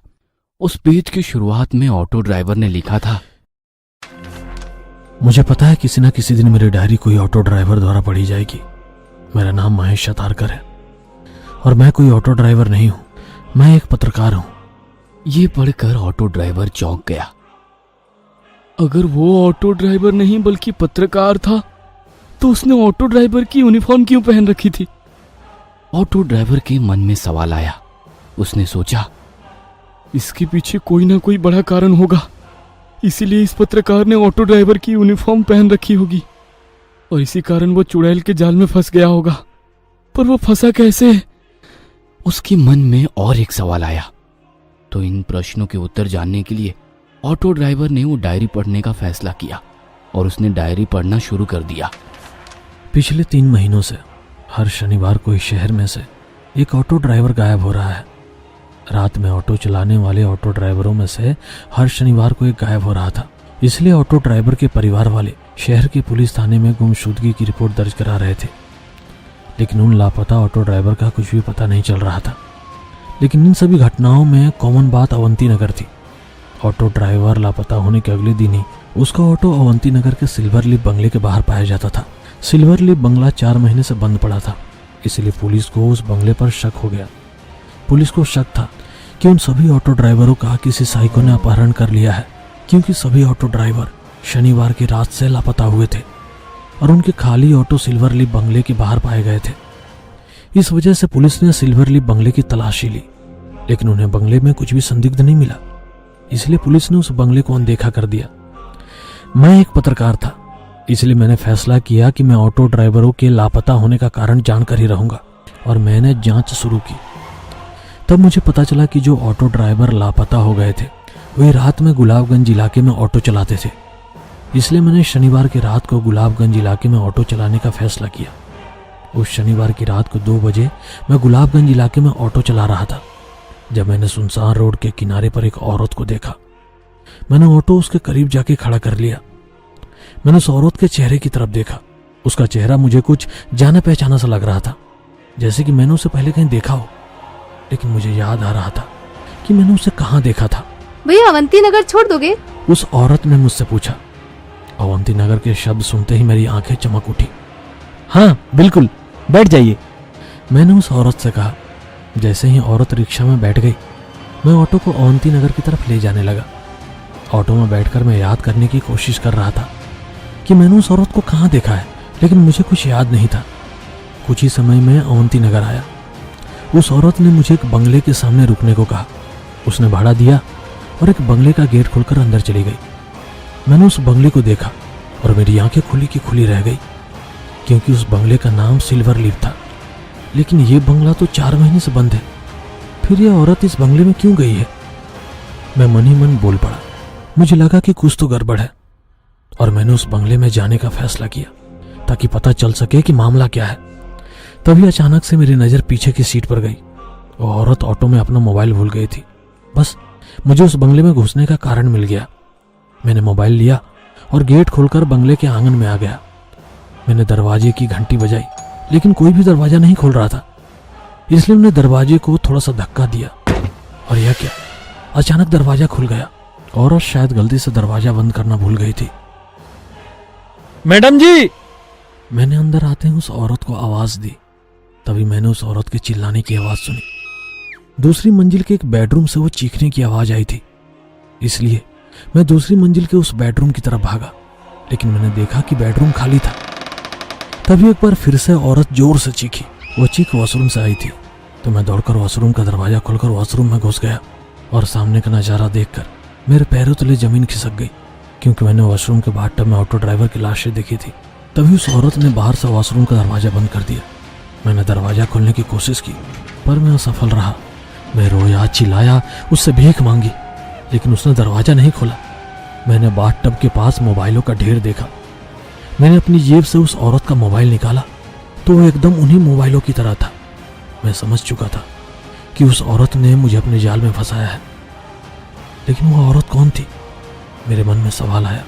उस पेज की शुरुआत में ऑटो ड्राइवर ने लिखा था, मुझे पता है किसी न किसी दिन मेरी डायरी कोई ऑटो ड्राइवर द्वारा पढ़ी जाएगी। मेरा नाम महेश सातारकर है और मैं कोई ऑटो ड्राइवर नहीं हूं, मैं एक पत्रकार हूं। ये पढ़कर ऑटो ड्राइवर चौंक गया। अगर वो ऑटो ड्राइवर नहीं बल्कि पत्रकार था तो उसने ऑटो ड्राइवर की यूनिफॉर्म क्यों पहन रखी थी? ऑटो ड्राइवर के मन में सवाल आया। उसने सोचा, इसके पीछे कोई ना कोई बड़ा कारण होगा, इसीलिए इस पत्रकार ने ऑटो ड्राइवर की यूनिफॉर्म पहन रखी होगी और इसी कारण वो चुड़ैल के जाल में फंस गया होगा। पर वो फंसा कैसे? उसके मन में और एक सवाल आया। तो इन प्रश्नों के उत्तर जानने के लिए ऑटो ड्राइवर ने वो डायरी पढ़ने का फैसला किया और उसने डायरी पढ़ना शुरू कर दिया। पिछले 3 महीनों से हर शनिवार को इस शहर में से एक ऑटो ड्राइवर गायब हो रहा है। रात में ऑटो चलाने वाले ऑटो ड्राइवरों में से हर शनिवार को एक गायब हो रहा था। इसलिए ऑटो ड्राइवर के परिवार वाले शहर के पुलिस थाने में गुमशुदगी की रिपोर्ट दर्ज करा रहे थे, लेकिन उन लापता ऑटो ड्राइवर का कुछ भी पता नहीं चल रहा था। लेकिन इन सभी घटनाओं में कॉमन बात अवंती नगर थी। ऑटो ड्राइवर लापता होने के अगले दिन ही उसका ऑटो अवंती नगर के सिल्वर लीफ बंगले के बाहर पाया जाता था। सिल्वर लीफ बंगला 4 महीने से बंद पड़ा था, इसलिए पुलिस को उस बंगले पर शक हो गया। पुलिस को शक था कि उन सभी ऑटो ड्राइवरों का किसी साइको ने अपहरण कर लिया है, क्योंकि सभी ऑटो ड्राइवर शनिवार की रात से लापता हुए थे और उनके खाली ऑटो सिल्वर लीफ बंगले के बाहर पाए गए थे। इस वजह से पुलिस ने सिल्वर लीफ बंगले की तलाशी ली, लेकिन उन्हें बंगले में कुछ भी संदिग्ध नहीं मिला, इसलिए पुलिस ने उस बंगले को अनदेखा कर दिया। मैं एक पत्रकार था, इसलिए मैंने फैसला किया कि मैं ऑटो ड्राइवरों के लापता होने का कारण जानकर ही रहूंगा और मैंने जांच शुरू की। तब मुझे पता चला कि जो ऑटो ड्राइवर लापता हो गए थे वे रात में गुलाबगंज इलाके में ऑटो चलाते थे, इसलिए मैंने शनिवार की रात को गुलाबगंज इलाके में ऑटो चलाने का फैसला किया। उस शनिवार की रात को 2 बजे मैं गुलाबगंज इलाके में ऑटो चला रहा था जब मैंने सुनसान रोड के किनारे पर एक औरत को देखा। मैंने ऑटो उसके करीब जाके खड़ा कर लिया। मैंने उस औरत के चेहरे की तरफ देखा। उसका चेहरा मुझे कुछ जाना पहचाना सा लग रहा था, जैसे कि मैंने उसे पहले कहीं देखा हो, लेकिन मुझे याद आ रहा था कि मैंने उसे कहाँ देखा था। भैया अवंती नगर छोड़ दोगे? उस औरत ने मुझसे पूछा। अवंती नगर के शब्द सुनते ही मेरी आंखें चमक उठी। हाँ बिल्कुल, बैठ जाइए, मैंने उस औरत से कहा। जैसे ही औरत रिक्शा में बैठ गई, मैं ऑटो को अवंती नगर की तरफ ले जाने लगा। ऑटो में बैठकर मैं याद करने की कोशिश कर रहा था कि मैंने उस औरत को कहाँ देखा है, लेकिन मुझे कुछ याद नहीं था। कुछ ही समय में अवंती नगर आया। उस औरत ने मुझे एक बंगले के सामने रुकने को कहा। उसने भाड़ा दिया और एक बंगले का गेट खोलकर अंदर चली गई। मैंने उस बंगले को देखा और मेरी आंखें खुली की खुली रह गई, क्योंकि उस बंगले का नाम सिल्वर लीफ था। लेकिन ये बंगला तो 4 महीने से बंद है, फिर यह औरत इस बंगले में क्यों गई है? मैं मन ही मन बोल पड़ा। मुझे लगा कि कुछ तो गड़बड़ है और मैंने उस बंगले में जाने का फैसला किया ताकि पता चल सके कि मामला क्या है। तभी अचानक से मेरी नजर पीछे की सीट पर गई। वो औरत ऑटो में अपना मोबाइल भूल गई थी। बस मुझे उस बंगले में घुसने का कारण मिल गया। मैंने मोबाइल लिया और गेट खोलकर बंगले के आंगन में आ गया। मैंने दरवाजे की घंटी बजाई, लेकिन कोई भी दरवाजा नहीं खोल रहा था, इसलिए मैंने दरवाजे को थोड़ा सा धक्का दिया और यह क्या, अचानक दरवाजा खुल गया। औरत शायद गलती से दरवाजा बंद करना भूल गई थी। मैडम जी, मैंने अंदर आते ही उस औरत को आवाज दी। तभी मैंने उस औरत के चिल्लाने की आवाज सुनी। दूसरी मंजिल के एक बेडरूम से वो चीखने की आवाज आई थी, इसलिए मैं दूसरी मंजिल के उस बेडरूम की तरफ भागा, लेकिन मैंने देखा कि बेडरूम खाली था। तभी एक बार फिर से औरत जोर से चीखी। वो चीख वॉशरूम से आई थी, तो मैं दौड़कर वॉशरूम का दरवाजा खोलकर वॉशरूम में घुस गया और सामने का नजारा देखकर मेरे पैरों तले जमीन खिसक गई, क्योंकि मैंने वॉशरूम के बाथटब में ऑटो ड्राइवर की लाशें देखी थी। तभी उस औरत ने बाहर से वॉशरूम का दरवाजा बंद कर दिया। मैंने दरवाजा खोलने की कोशिश की, पर मैं असफल रहा। मैं रोया, चिल्लाया, उससे भीख मांगी, लेकिन उसने दरवाजा नहीं खोला। मैंने बाथटब के पास मोबाइलों का ढेर देखा। मैंने अपनी जेब से उस औरत का मोबाइल निकाला तो वो एकदम उन्हीं मोबाइलों की तरह था। मैं समझ चुका था कि उस औरत ने मुझे अपने जाल में फंसाया है, लेकिन वो औरत कौन थी? मेरे मन में सवाल आया।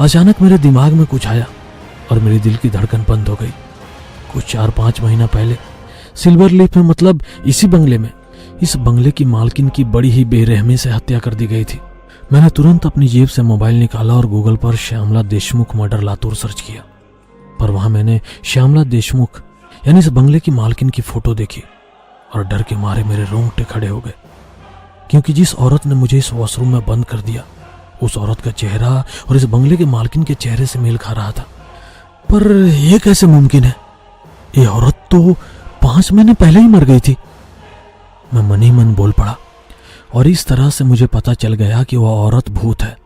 अचानक मेरे दिमाग में कुछ आया और मेरे दिल की धड़कन बंद हो गई। कुछ 4-5 महीना पहले सिल्वर लीफ में, मतलब इसी बंगले में, इस बंगले की मालकिन की बड़ी ही बेरहमी से हत्या कर दी गई थी। मैंने तुरंत अपनी जेब से मोबाइल निकाला और गूगल पर श्यामला देशमुख मर्डर लातूर सर्च किया, पर वहां मैंने श्यामला देशमुख यानी इस बंगले की मालकिन की फोटो देखी और डर के मारे मेरे रोंगटे खड़े हो गए, क्योंकि जिस औरत ने मुझे इस वॉशरूम में बंद कर दिया, उस औरत का चेहरा और इस बंगले के मालकिन के चेहरे से मेल खा रहा था। पर यह कैसे मुमकिन है? ये औरत तो 5 महीने पहले ही मर गई थी। मैं मन ही मन बोल पड़ा और इस तरह से मुझे पता चल गया कि वह औरत भूत है।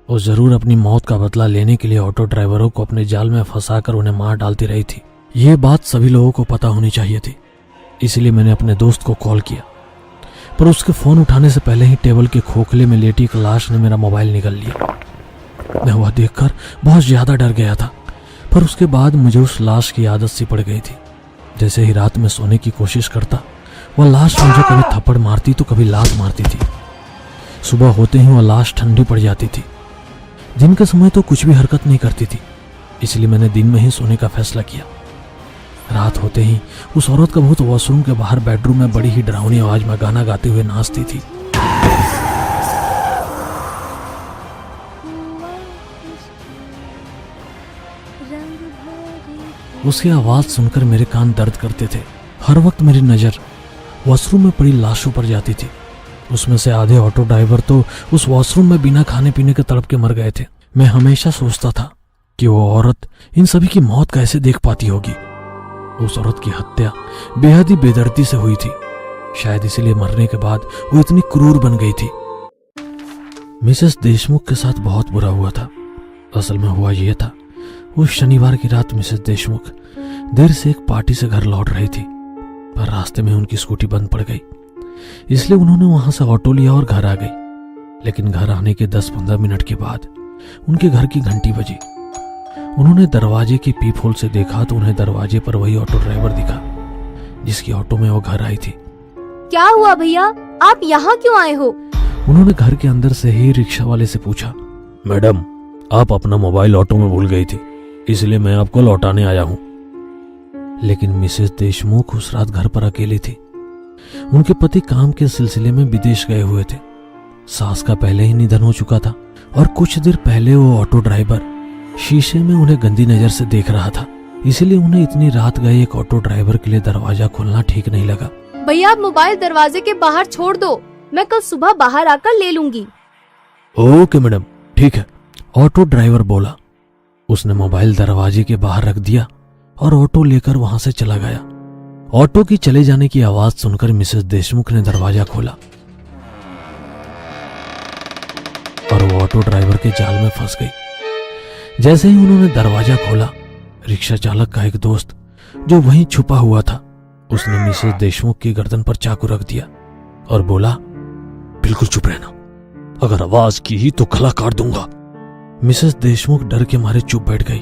वो जरूर अपनी मौत का बदला लेने के लिए ऑटो ड्राइवरों को अपने जाल में फंसाकर उन्हें मार डालती रही थी। ये बात सभी लोगों को पता होनी चाहिए थी, इसलिए मैंने अपने दोस्त को कॉल किया, पर उसके फोन उठाने से पहले ही टेबल के खोखले में लेटी एक लाश ने मेरा मोबाइल निकाल लिया। मैं वह देखकर बहुत ज्यादा डर गया था, पर उसके बाद मुझे उस लाश की आदत सी पड़ गई थी। जैसे ही रात में सोने की कोशिश करता, वह लाश मुझे कभी थप्पड़ मारती तो कभी लात मारती थी। सुबह होते ही वह लाश ठंडी पड़ जाती थी। दिन के समय तो कुछ भी हरकत नहीं करती थी, इसलिए मैंने दिन में ही सोने का फैसला किया। रात होते ही उस औरत का भूत वॉशरूम के बाहर बेडरूम में बड़ी ही डरावनी आवाज में गाना गाते हुए नाचती थी। उसकी आवाज सुनकर मेरे कान दर्द करते थे। हर वक्त मेरी नजर वॉशरूम में पड़ी लाशों पर जाती थी। उसमें से आधे ऑटो ड्राइवर तो उस वॉशरूम में बिना खाने पीने के तड़प के मर गए थे। मैं हमेशा सोचता था कि वो औरत इन सभी की मौत कैसे देख पाती होगी। उस औरत की हत्या बेहद ही बेदर्दी से हुई थी। शायद इसीलिए मरने के बाद वो इतनी क्रूर बन गई थी। मिसेस देशमुख के साथ बहुत बुरा हुआ था। असल में हुआ यह था, उस शनिवार की रात मिसेस देशमुख देर से एक पार्टी से घर लौट रही थी, पर रास्ते में उनकी स्कूटी बंद पड़ गई। इसलिए उन्होंने वहां से ऑटो लिया और घर आ गई। लेकिन घर आने के 10-15 मिनट के बाद उनके घर की घंटी बजी। उन्होंने दरवाजे की पीप होल से देखा तो उन्हें दरवाजे पर वही ऑटो ड्राइवर दिखा जिसकी ऑटो में वो घर आई थी। क्या हुआ भैया, आप यहाँ क्यों आए हो? उन्होंने घर के अंदर से ही रिक्शा वाले से पूछा। मैडम, आप अपना मोबाइल ऑटो में भूल गई थी, इसलिए मैं आपको लौटाने आया हूं। लेकिन मिसेस देशमुख उस रात घर पर अकेली थी। उनके पति काम के सिलसिले में विदेश गए हुए थे। सास का पहले ही निधन हो चुका था और कुछ देर पहले वो ऑटो ड्राइवर शीशे में उन्हें गंदी नजर से देख रहा था। इसलिए उन्हें इतनी रात गए एक ऑटो ड्राइवर के लिए दरवाजा खोलना ठीक नहीं लगा। भैया, आप मोबाइल दरवाजे के बाहर छोड़ दो, मैं कल सुबह बाहर आकर ले लूंगी। ओके मैडम, ठीक है, ऑटो ड्राइवर बोला। उसने मोबाइल दरवाजे के बाहर रख दिया और ऑटो लेकर वहां से चला गया। ऑटो की चले जाने की आवाज सुनकर मिसेस देशमुख ने दरवाजा खोला और वो ऑटो ड्राइवर के जाल में फंस गई। जैसे ही उन्होंने दरवाजा खोला, रिक्शा चालक का एक दोस्त जो वहीं छुपा हुआ था, उसने मिसेस देशमुख की गर्दन पर चाकू रख दिया और बोला, बिल्कुल चुप रहना, अगर आवाज की तो गला काट दूंगा। मिसेस देशमुख डर के मारे चुप बैठ गई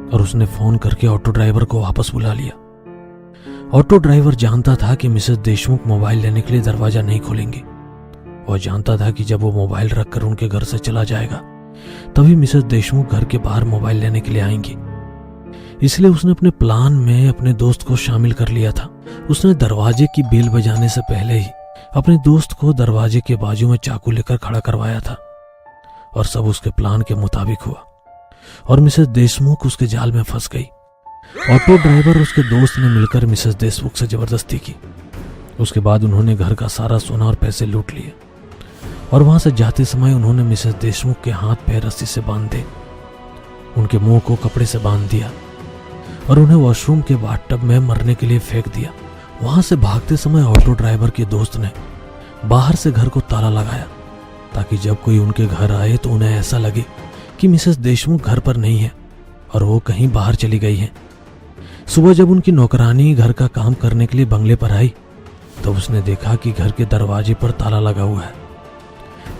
और उसने फोन करके ऑटो ड्राइवर को वापस बुला लिया। ऑटो ड्राइवर जानता था कि मिसेस देशमुख मोबाइल लेने के लिए दरवाजा नहीं खोलेंगे। वह जानता था कि जब वो मोबाइल रखकर उनके घर से चला जाएगा तभी मिसेस देशमुख घर के बाहर मोबाइल लेने के लिए आएंगी। इसलिए उसने अपने प्लान में अपने दोस्त को शामिल कर लिया था। उसने दरवाजे की बेल बजाने से पहले ही अपने दोस्त को दरवाजे के बाजू में चाकू लेकर खड़ा करवाया था और सब उसके प्लान के मुताबिक हुआ और मिसेस देशमुख उसके जाल में फंस गई। ऑटो ड्राइवर उसके दोस्त ने मिलकर मिसेस देशमुख से जबरदस्ती की। उसके बाद उन्होंने घर का सारा सोना और पैसे लूट लिए और वहां से जाते समय उन्होंने मिसेस देशमुख के हाथ पैर रस्सी से बांध दे, उनके मुंह को कपड़े से बांध दिया और उन्हें वॉशरूम के बाथटब में मरने के लिए फेंक दिया। वहां से भागते समय ऑटो ड्राइवर के दोस्त ने बाहर से घर को ताला लगाया ताकि जब कोई उनके घर आए तो उन्हें ऐसा लगे कि मिसेस देशमुख घर पर नहीं है और वो कहीं बाहर चली गई है। सुबह जब उनकी नौकरानी घर का काम करने के लिए बंगले पर आई तो उसने देखा कि घर के दरवाजे पर ताला लगा हुआ है।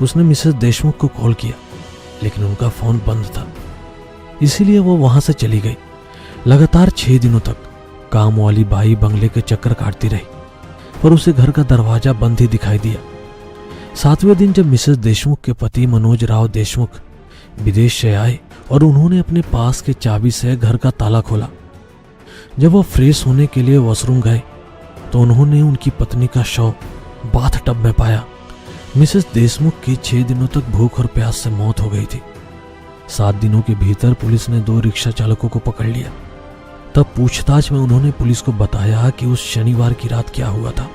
उसने मिसेस देशमुख को कॉल किया लेकिन उनका फोन बंद था, इसीलिए वो वहां से चली गई। लगातार 6 दिनों तक काम वाली बाई बंगले के चक्कर काटती रही पर उसे घर का दरवाजा बंद ही दिखाई दिया। 7वें दिन जब मिसेस देशमुख के पति मनोज राव देशमुख विदेश से आए और उन्होंने अपने पास के चाबी से घर का ताला खोला, जब वो फ्रेश होने के लिए वॉशरूम गए तो उन्होंने उनकी पत्नी का शव बाथ टब में पाया। मिसेस देशमुख की 6 दिनों तक भूख और प्यास से मौत हो गई थी। 7 दिनों के भीतर पुलिस ने 2 रिक्शा चालकों को पकड़ लिया। तब पूछताछ में उन्होंने पुलिस को बताया कि उस शनिवार की रात क्या हुआ था।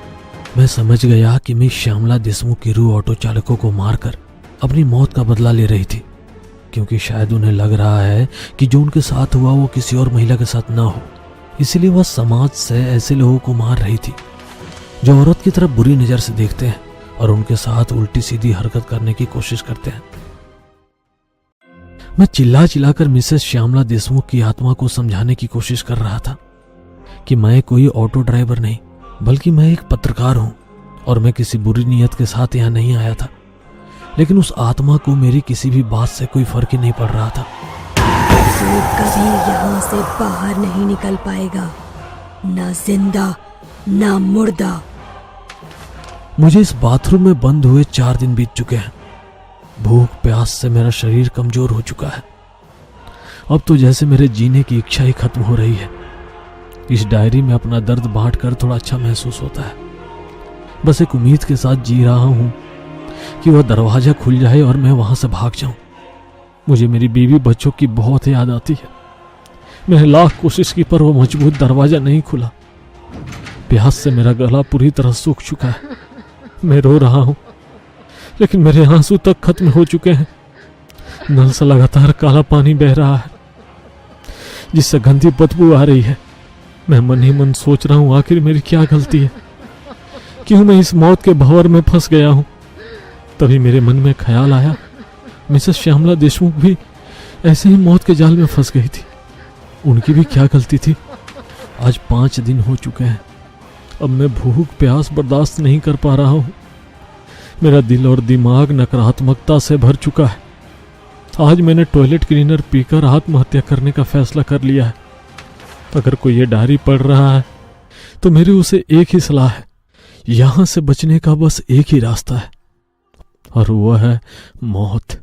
मैं समझ गया कि मिस श्यामला देशमुख की रूह ऑटो चालकों को मारकर अपनी मौत का बदला ले रही थी, क्योंकि शायद उन्हें लग रहा है कि जो उनके साथ हुआ वो किसी और महिला के साथ ना हो। इसलिए वह समाज से ऐसे लोगों को मार रही थी जो औरत की तरफ बुरी नजर से देखते हैं और उनके साथ उल्टी सीधी हरकत करने की कोशिश करते हैं। मैं चिल्ला चिल्लाकर मिसेस श्यामला देशमुख की आत्मा को समझाने की कोशिश कर रहा था कि मैं कोई ऑटो ड्राइवर नहीं बल्कि मैं एक पत्रकार हूं और मैं किसी बुरी नीयत के साथ यहां नहीं आया था। लेकिन उस आत्मा को मेरी किसी भी बात से कोई फर्क ही नहीं पड़ रहा था। तू कभी यहाँ से बाहर नहीं निकल पाएगा, ना जिंदा ना मुर्दा। मुझे इस बाथरूम में बंद हुए 4 दिन बीत चुके हैं। भूख प्यास से मेरा शरीर कमजोर हो चुका है। अब तो जैसे मेरे जीने की इच्छा ही खत्म हो रही है। इस डायरी में अपना दर्द बांटकर थोड़ा अच्छा महसूस होता है। बस एक उम्मीद के साथ जी रहा हूं कि वह दरवाजा खुल जाए और मैं वहां से भाग जाऊं। मुझे मेरी बीवी बच्चों की बहुत याद आती है। मैंने लाख कोशिश की पर वो मजबूत दरवाजा नहीं खुला। प्यास से मेरा गला पूरी तरह सूख चुका है। मैं रो रहा हूं लेकिन मेरे आंसू तक खत्म हो चुके हैं। नल से लगातार काला पानी बह रहा है जिससे गंदी बदबू आ रही है। मैं मन ही मन सोच रहा हूं आखिर मेरी क्या गलती है, क्यों मैं इस मौत के भंवर में फंस गया हूं। तभी मेरे मन में ख्याल आया मिसेस श्यामला देशमुख भी ऐसे ही मौत के जाल में फंस गई थी। उनकी भी क्या गलती थी। आज 5 दिन हो चुके हैं। अब मैं भूख प्यास बर्दाश्त नहीं कर पा रहा हूं। मेरा दिल और दिमाग नकारात्मकता से भर चुका है। आज मैंने टॉयलेट क्लीनर पीकर आत्महत्या करने का फैसला कर लिया है। अगर कोई ये डायरी पढ़ रहा है तो मेरी उसे एक ही सलाह है, यहां से बचने का बस एक ही रास्ता है और वह है मौत।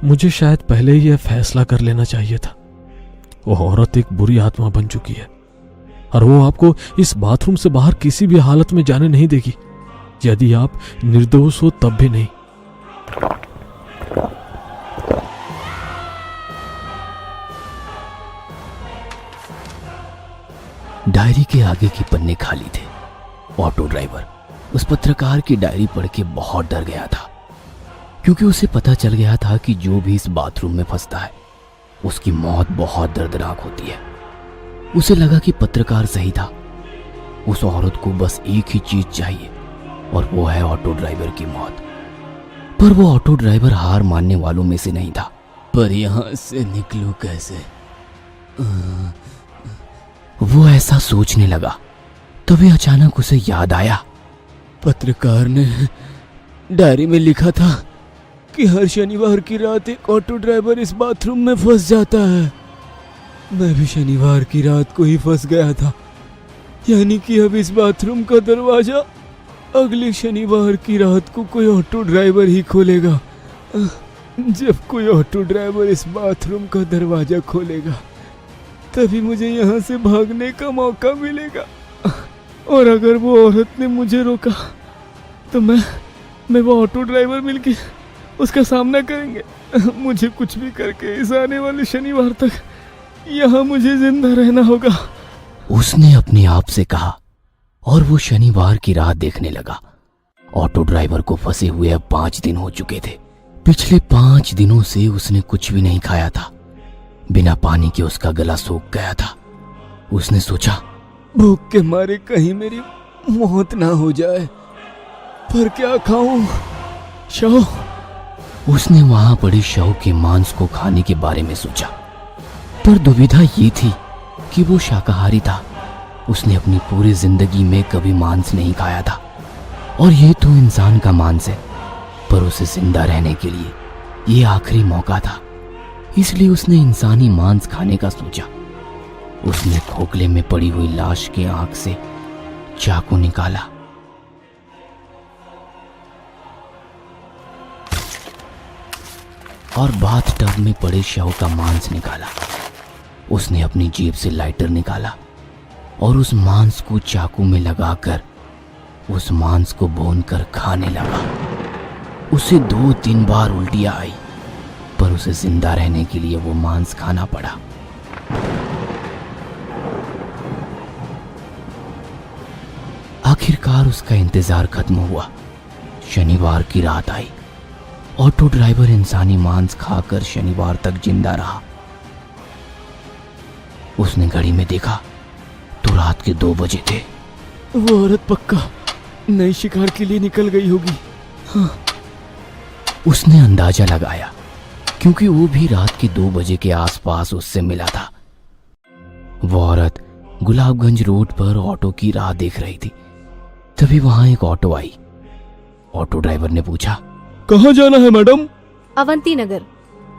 मुझे शायद पहले ही यह फैसला कर लेना चाहिए था। वो औरत एक बुरी आत्मा बन चुकी है और वो आपको इस बाथरूम से बाहर किसी भी हालत में जाने नहीं देगी, यदि आप निर्दोष हो तब भी नहीं। डायरी के आगे के पन्ने खाली थे। ऑटो ड्राइवर उस पत्रकार की डायरी पढ़ के बहुत डर गया था, क्योंकि उसे पता चल गया था कि जो भी इस बाथरूम में फंसता है उसकी मौत बहुत दर्दनाक होती है। उसे लगा कि पत्रकार सही था। उस औरत को बस एक ही चीज चाहिए और वो है ऑटो ड्राइवर की मौत। पर वो ऑटो ड्राइवर हार मानने वालों में से नहीं था। पर यहां से निकलूं कैसे, वो ऐसा सोचने लगा। तभी अचानक उसे याद आया, पत्रकार ने डायरी में लिखा था कि हर शनिवार की रात एक ऑटो ड्राइवर इस बाथरूम में फंस जाता है। मैं भी शनिवार की रात को ही फंस गया था, यानी कि अब इस बाथरूम का दरवाजा अगले शनिवार की रात को कोई ऑटो ड्राइवर ही खोलेगा। जब कोई ऑटो ड्राइवर इस बाथरूम का दरवाजा खोलेगा तभी मुझे यहाँ से भागने का मौका मिलेगा। और अगर वो औरत ने मुझे रोका तो मैं वो ऑटो ड्राइवर मिलके उसका सामना करेंगे। मुझे कुछ भी करके इस आने वाले शनिवार तक यहाँ मुझे जिंदा रहना होगा, उसने अपने आप से कहा। और वो शनिवार की रात देखने लगा। ऑटो ड्राइवर को फंसे हुए अब 5 दिन हो चुके थे। पिछले 5 दिनों से उसने कुछ भी नहीं खाया था। बिना पानी के उसका गला सूख गया था। उसने सोचा, भूख के मारे कहीं मेरी मौत ना हो जाए, पर क्या खाऊं? शव। उसने वहां पड़े शव के मांस को खाने के बारे में सोचा, पर दुविधा ये थी कि वो शाकाहारी था। उसने अपनी पूरी जिंदगी में कभी मांस नहीं खाया था और ये तो इंसान का मांस है, पर उसे जिंदा रहने के लिए ये आखिरी मौका था। इसलिए उसने इंसानी मांस खाने का सोचा। उसने खोखले में पड़ी हुई लाश के आंख से चाकू निकाला और बाथटब में पड़े शव का मांस निकाला। उसने अपनी जेब से लाइटर निकाला और उस मांस को चाकू में लगाकर उस मांस को भूनकर खाने लगा। उसे 2-3 बार उल्टियां आई, पर उसे जिंदा रहने के लिए वो मांस खाना पड़ा। आखिरकार उसका इंतजार खत्म हुआ। शनिवार की रात आई। ऑटो ड्राइवर इंसानी मांस खाकर शनिवार तक जिंदा रहा। उसने घड़ी में देखा तो रात के 2 बजे थे। वो औरत पक्का नई शिकार के लिए निकल गई होगी। हाँ। उसने अंदाजा लगाया, क्योंकि वो भी रात के 2 बजे के आसपास उससे मिला था। वो औरत गुलाबगंज रोड पर ऑटो की राह देख रही थी। तभी वहां एक ऑटो आई। ऑटो ड्राइवर ने पूछा, कहाँ जाना है मैडम? अवंती नगर।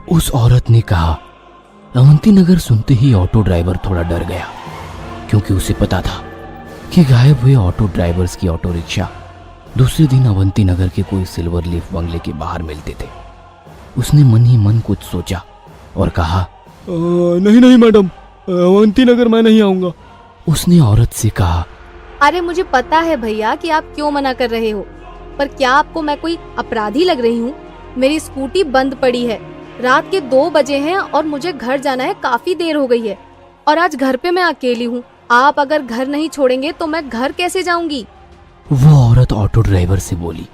उस औरत ने कहा। अवंती नगर सुनते ही ऑटो ड्राइवर थोड़ा डर गया, क्योंकि उसे पता था कि गायब हुए ऑटो ड्राइवर्स की ऑटो रिक्शा दूसरे दिन अवंती नगर के कोई सिल्वर लीफ बंगले के बाहर मिलते थे। उसने मन ही मन कुछ सोचा और कहा, नहीं नहीं मैडम, अवंती नगर मैं नहीं आऊंगा। उसने औरत से कहा, अरे मुझे पता है भैया कि आप क्यों मना कर रहे हो, पर क्या आपको मैं कोई अपराधी लग रही हूँ? मेरी स्कूटी बंद पड़ी है, रात के 2 बजे हैं और मुझे घर जाना है, काफी देर हो गई है और आज घर पे मैं अकेली हूँ। आप अगर घर नहीं छोड़ेंगे तो मैं घर कैसे जाऊंगी? वो औरत ऑटो ड्राइवर से बोली।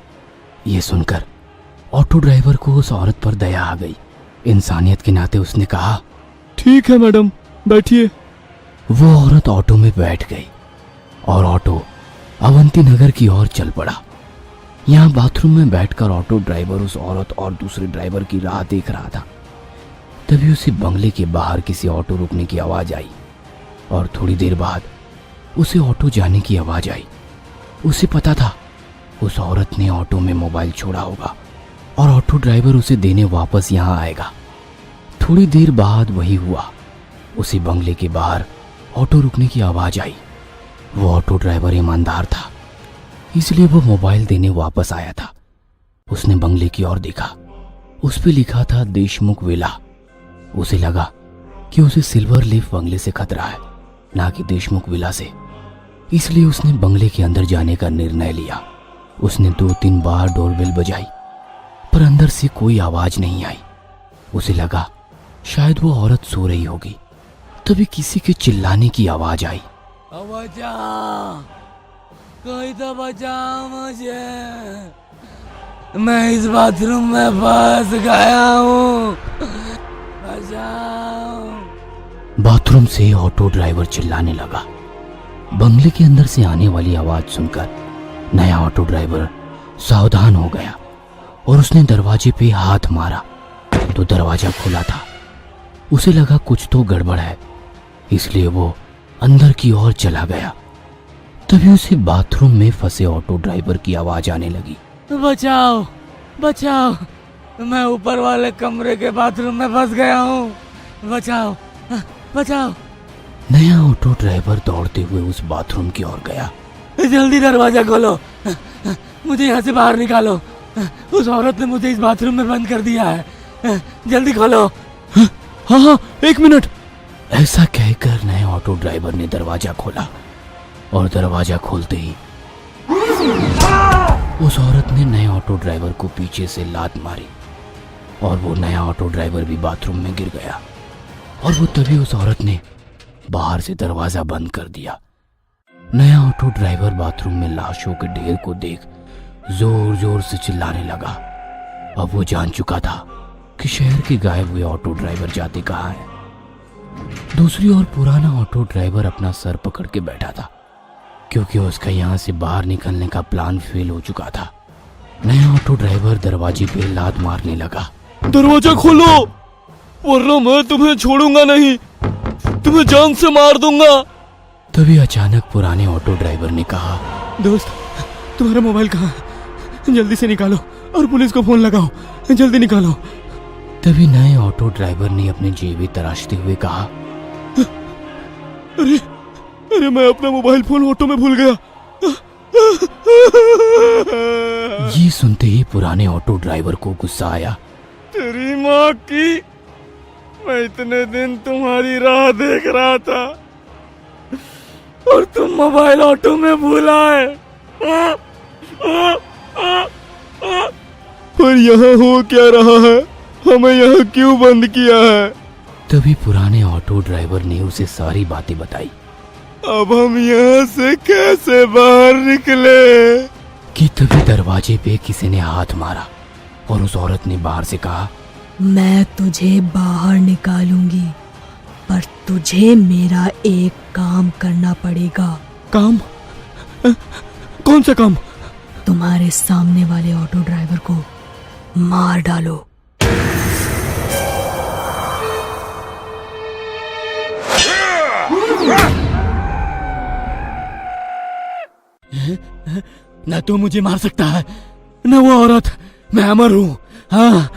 ये सुनकर ऑटो ड्राइवर को उस औरत पर दया आ गई। इंसानियत के नाते उसने कहा, ठीक है मैडम, बैठिए। वो औरत ऑटो में बैठ गई और ऑटो अवंती नगर की ओर चल पड़ा। यहाँ बाथरूम में बैठकर ऑटो ड्राइवर उस औरत और दूसरे ड्राइवर की राह देख रहा था। तभी उसे बंगले के बाहर किसी ऑटो रुकने की आवाज आई और थोड़ी देर बाद उसे ऑटो जाने की आवाज आई। उसे पता था उस औरत ने ऑटो में मोबाइल छोड़ा होगा और ऑटो ड्राइवर उसे देने वापस यहाँ आएगा। थोड़ी देर बाद वही हुआ। उसी बंगले के बाहर ऑटो रुकने की आवाज आई। वो ऑटो ड्राइवर ईमानदार था, इसलिए वो मोबाइल देने वापस आया था। उसने बंगले की ओर देखा, उस पे लिखा था देशमुख विला। उसे लगा कि उसे सिल्वर लीफ बंगले से खतरा है, ना कि देशमुख विला से। इसलिए उसने बंगले के अंदर जाने का निर्णय लिया। उसने 2-3 बार डोरबेल बजाई, पर अंदर से कोई आवाज नहीं आई। उसे लगा शायद वो औरत सो रही होगी। तभी किसी के चिल्लाने की आवाज आई। बचाओ, कोई तो बचाओ मुझे, मैं इस बाथरूम में फंस गया हूँ, बचाओ। बाथरूम से ऑटो ड्राइवर चिल्लाने लगा। बंगले के अंदर से आने वाली आवाज सुनकर नया ऑटो ड्राइवर सावधान हो गया और उसने दरवाजे पे हाथ मारा तो दरवाजा खुला था। उसे लगा कुछ तो गड़बड़ है, इसलिए वो अंदर की ओर चला गया। तभी उसे बाथरूम में फंसे ऑटो ड्राइवर की आवाज आने लगी। बचाओ, बचाओ, मैं ऊपर वाले कमरे के बाथरूम में फंस गया हूँ, बचाओ, बचाओ। नया ऑटो ड्राइवर दौड़ते हुए उस बाथरूम की ओर गया। जल्दी दरवाजा खोलो, मुझे यहाँ से बाहर निकालो, उस औरत ने मुझे इस बाथरूम में बंद कर दिया है, जल्दी खोलो। हाँ हाँ, 1 मिनट। ऐसा कहकर नए ऑटो ड्राइवर ने दरवाजा खोला और दरवाजा खोलते ही उस औरत ने नए ऑटो ड्राइवर को पीछे से लात मारी और वो नया ऑटो ड्राइवर भी बाथरूम में गिर गया। और वो तभी उस औरत ने बाहर से दरवाजा बंद कर दिया। नया ऑटो ड्राइवर बाथरूम में लाशों के ढेर को देख जोर जोर से चिल्लाने लगा। अब वो जान चुका था कि शहर के गायब हुए ऑटो ड्राइवर जाते कहाँ हैं। दूसरी ओर पुराना ऑटो ड्राइवर अपना सर पकड़ के बैठा था, क्योंकि उसका यहाँ से बाहर निकलने का प्लान फेल हो चुका था। नया ऑटो ड्राइवर दरवाजे पे लात मारने लगा। दरवाजा खोलो, वरना मैं तुम्हें छोड़ूंगा नहीं, तुम्हें जान से मार दूंगा। तभी अचानक पुराने ऑटो ड्राइवर ने कहा, दोस्त, तुम्हारा मोबाइल कहाँ है? जल्दी से निकालो और पुलिस को फोन लगाओ, जल्दी निकालो। तभी नए ऑटो ड्राइवर ने अपनी जेबें तराशते हुए कहा, अरे अरे, मैं अपना मोबाइल फोन ऑटो में भूल गया। ये सुनते ही पुराने ऑटो ड्राइवर को गुस्सा आया। तेरी माँ की, मैं इतने दिन तुम्हारी राह देख रहा था और तुम मोबाइल ऑटो में भूला है। पर यहाँ हो क्या रहा है? हमें यहाँ क्यों बंद किया है? तभी पुराने ऑटो ड्राइवर ने उसे सारी बातें बताई। अब हम यहाँ से कैसे बाहर निकले? कि तभी दरवाजे पे किसी ने हाथ मारा और उस औरत ने बाहर से कहा, मैं तुझे बाहर निकालूंगी, पर तुझे मेरा एक काम करना पड़ेगा। काम? कौन सा काम? तुम्हारे सामने वाले ऑटो ड्राइवर को मार डालो। न तो मुझे मार सकता है, न वो औरत। मैं अमर हूँ। हाँ।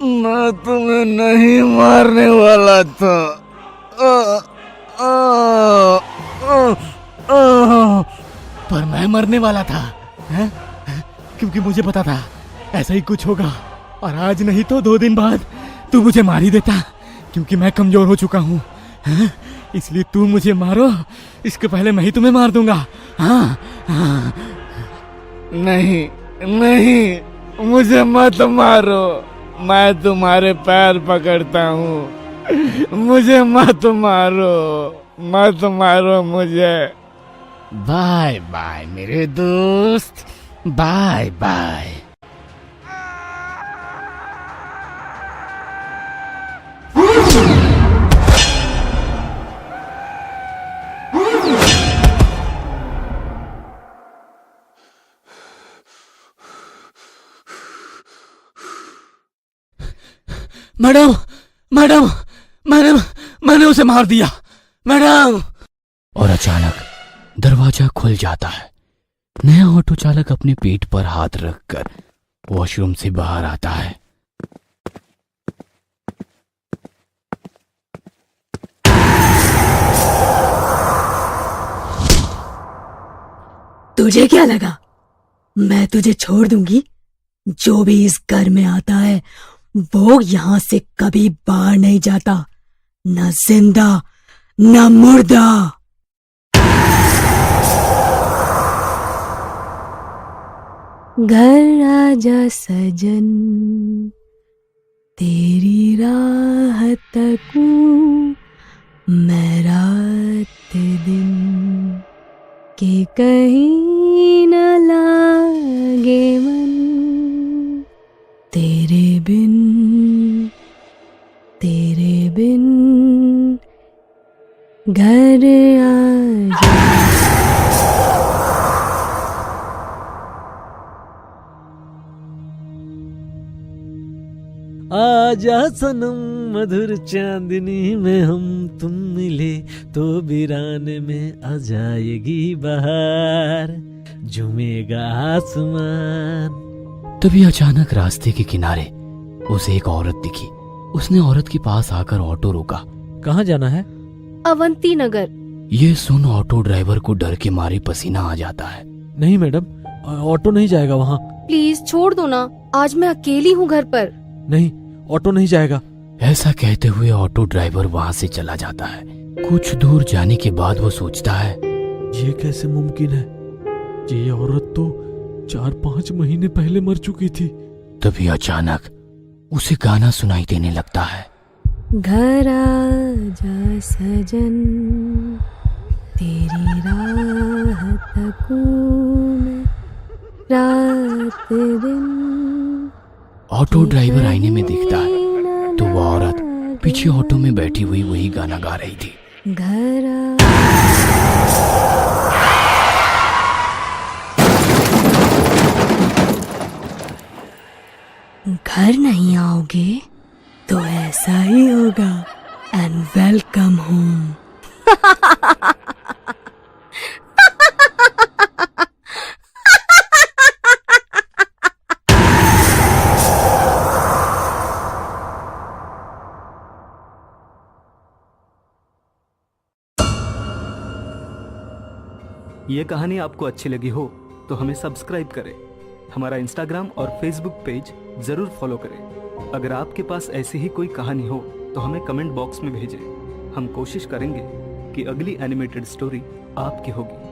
मैं तुम्हें नहीं मारने वाला था। पर मैं मरने वाला था, है? क्योंकि मुझे पता था ऐसा ही कुछ होगा, और आज नहीं तो 2 दिन बाद तू मुझे मार ही देता। क्योंकि मैं कमजोर हो चुका हूँ, इसलिए तू मुझे मारो, इसके पहले मैं ही तुम्हें मार दूंगा। हाँ हाँ। नहीं नहीं, मुझे मत मारो, मैं तुम्हारे पैर पकड़ता हूँ, मुझे मत मारो, मत मारो मुझे। बाय बाय मेरे दोस्त, बाय बाय। मैडम मैडम मैंने उसे मार दिया मैडम। और अचानक दरवाजा खुल जाता है। नया ऑटो चालक अपने पेट पर हाथ रखकर वॉशरूम से बाहर आता है। तुझे क्या लगा मैं तुझे छोड़ दूंगी? जो भी इस घर में आता है वो यहां से कभी बाहर नहीं जाता, न जिंदा न मुर्दा। घर आजा सजन, तेरी राह तकूं मैं रात दिन, कि कहीं न लागे मन तेरे बिन घर आजा। आजा सनम मधुर चांदनी में हम तुम मिले तो वीराने में आ जाएगी बहार, झूमेगा आसमान। तभी अचानक रास्ते के किनारे उसे एक औरत दिखी। उसने औरत के पास आकर ऑटो रोका। कहाँ जाना है? अवंती नगर। ये सुन ऑटो ड्राइवर को डर के मारे पसीना आ जाता है। नहीं मैडम, ऑटो नहीं जाएगा वहाँ। प्लीज छोड़ दो ना, आज मैं अकेली हूँ घर पर। नहीं, ऑटो नहीं जाएगा। ऐसा कहते हुए ऑटो ड्राइवर वहाँ से चला जाता है। कुछ दूर जाने के बाद वो सोचता है, ये कैसे मुमकिन है? ये औरत तो 4-5 महीने पहले मर चुकी थी। तभी अचानक उसे गाना सुनाई देने लगता है। घर आजा सजन, तेरी राह तकूं मैं रात दिन। ऑटो ड्राइवर आईने में दिखता है तो वो औरत पीछे ऑटो में बैठी हुई वही गाना गा रही थी। घर नहीं आओगे तो ऐसा ही होगा। And welcome home. ये कहानी आपको अच्छी लगी हो तो हमें सब्सक्राइब करें, हमारा इंस्टाग्राम और फेसबुक पेज जरूर फॉलो करें। अगर आपके पास ऐसी ही कोई कहानी हो तो हमें कमेंट बॉक्स में भेजें। हम कोशिश करेंगे कि अगली एनिमेटेड स्टोरी आपकी होगी।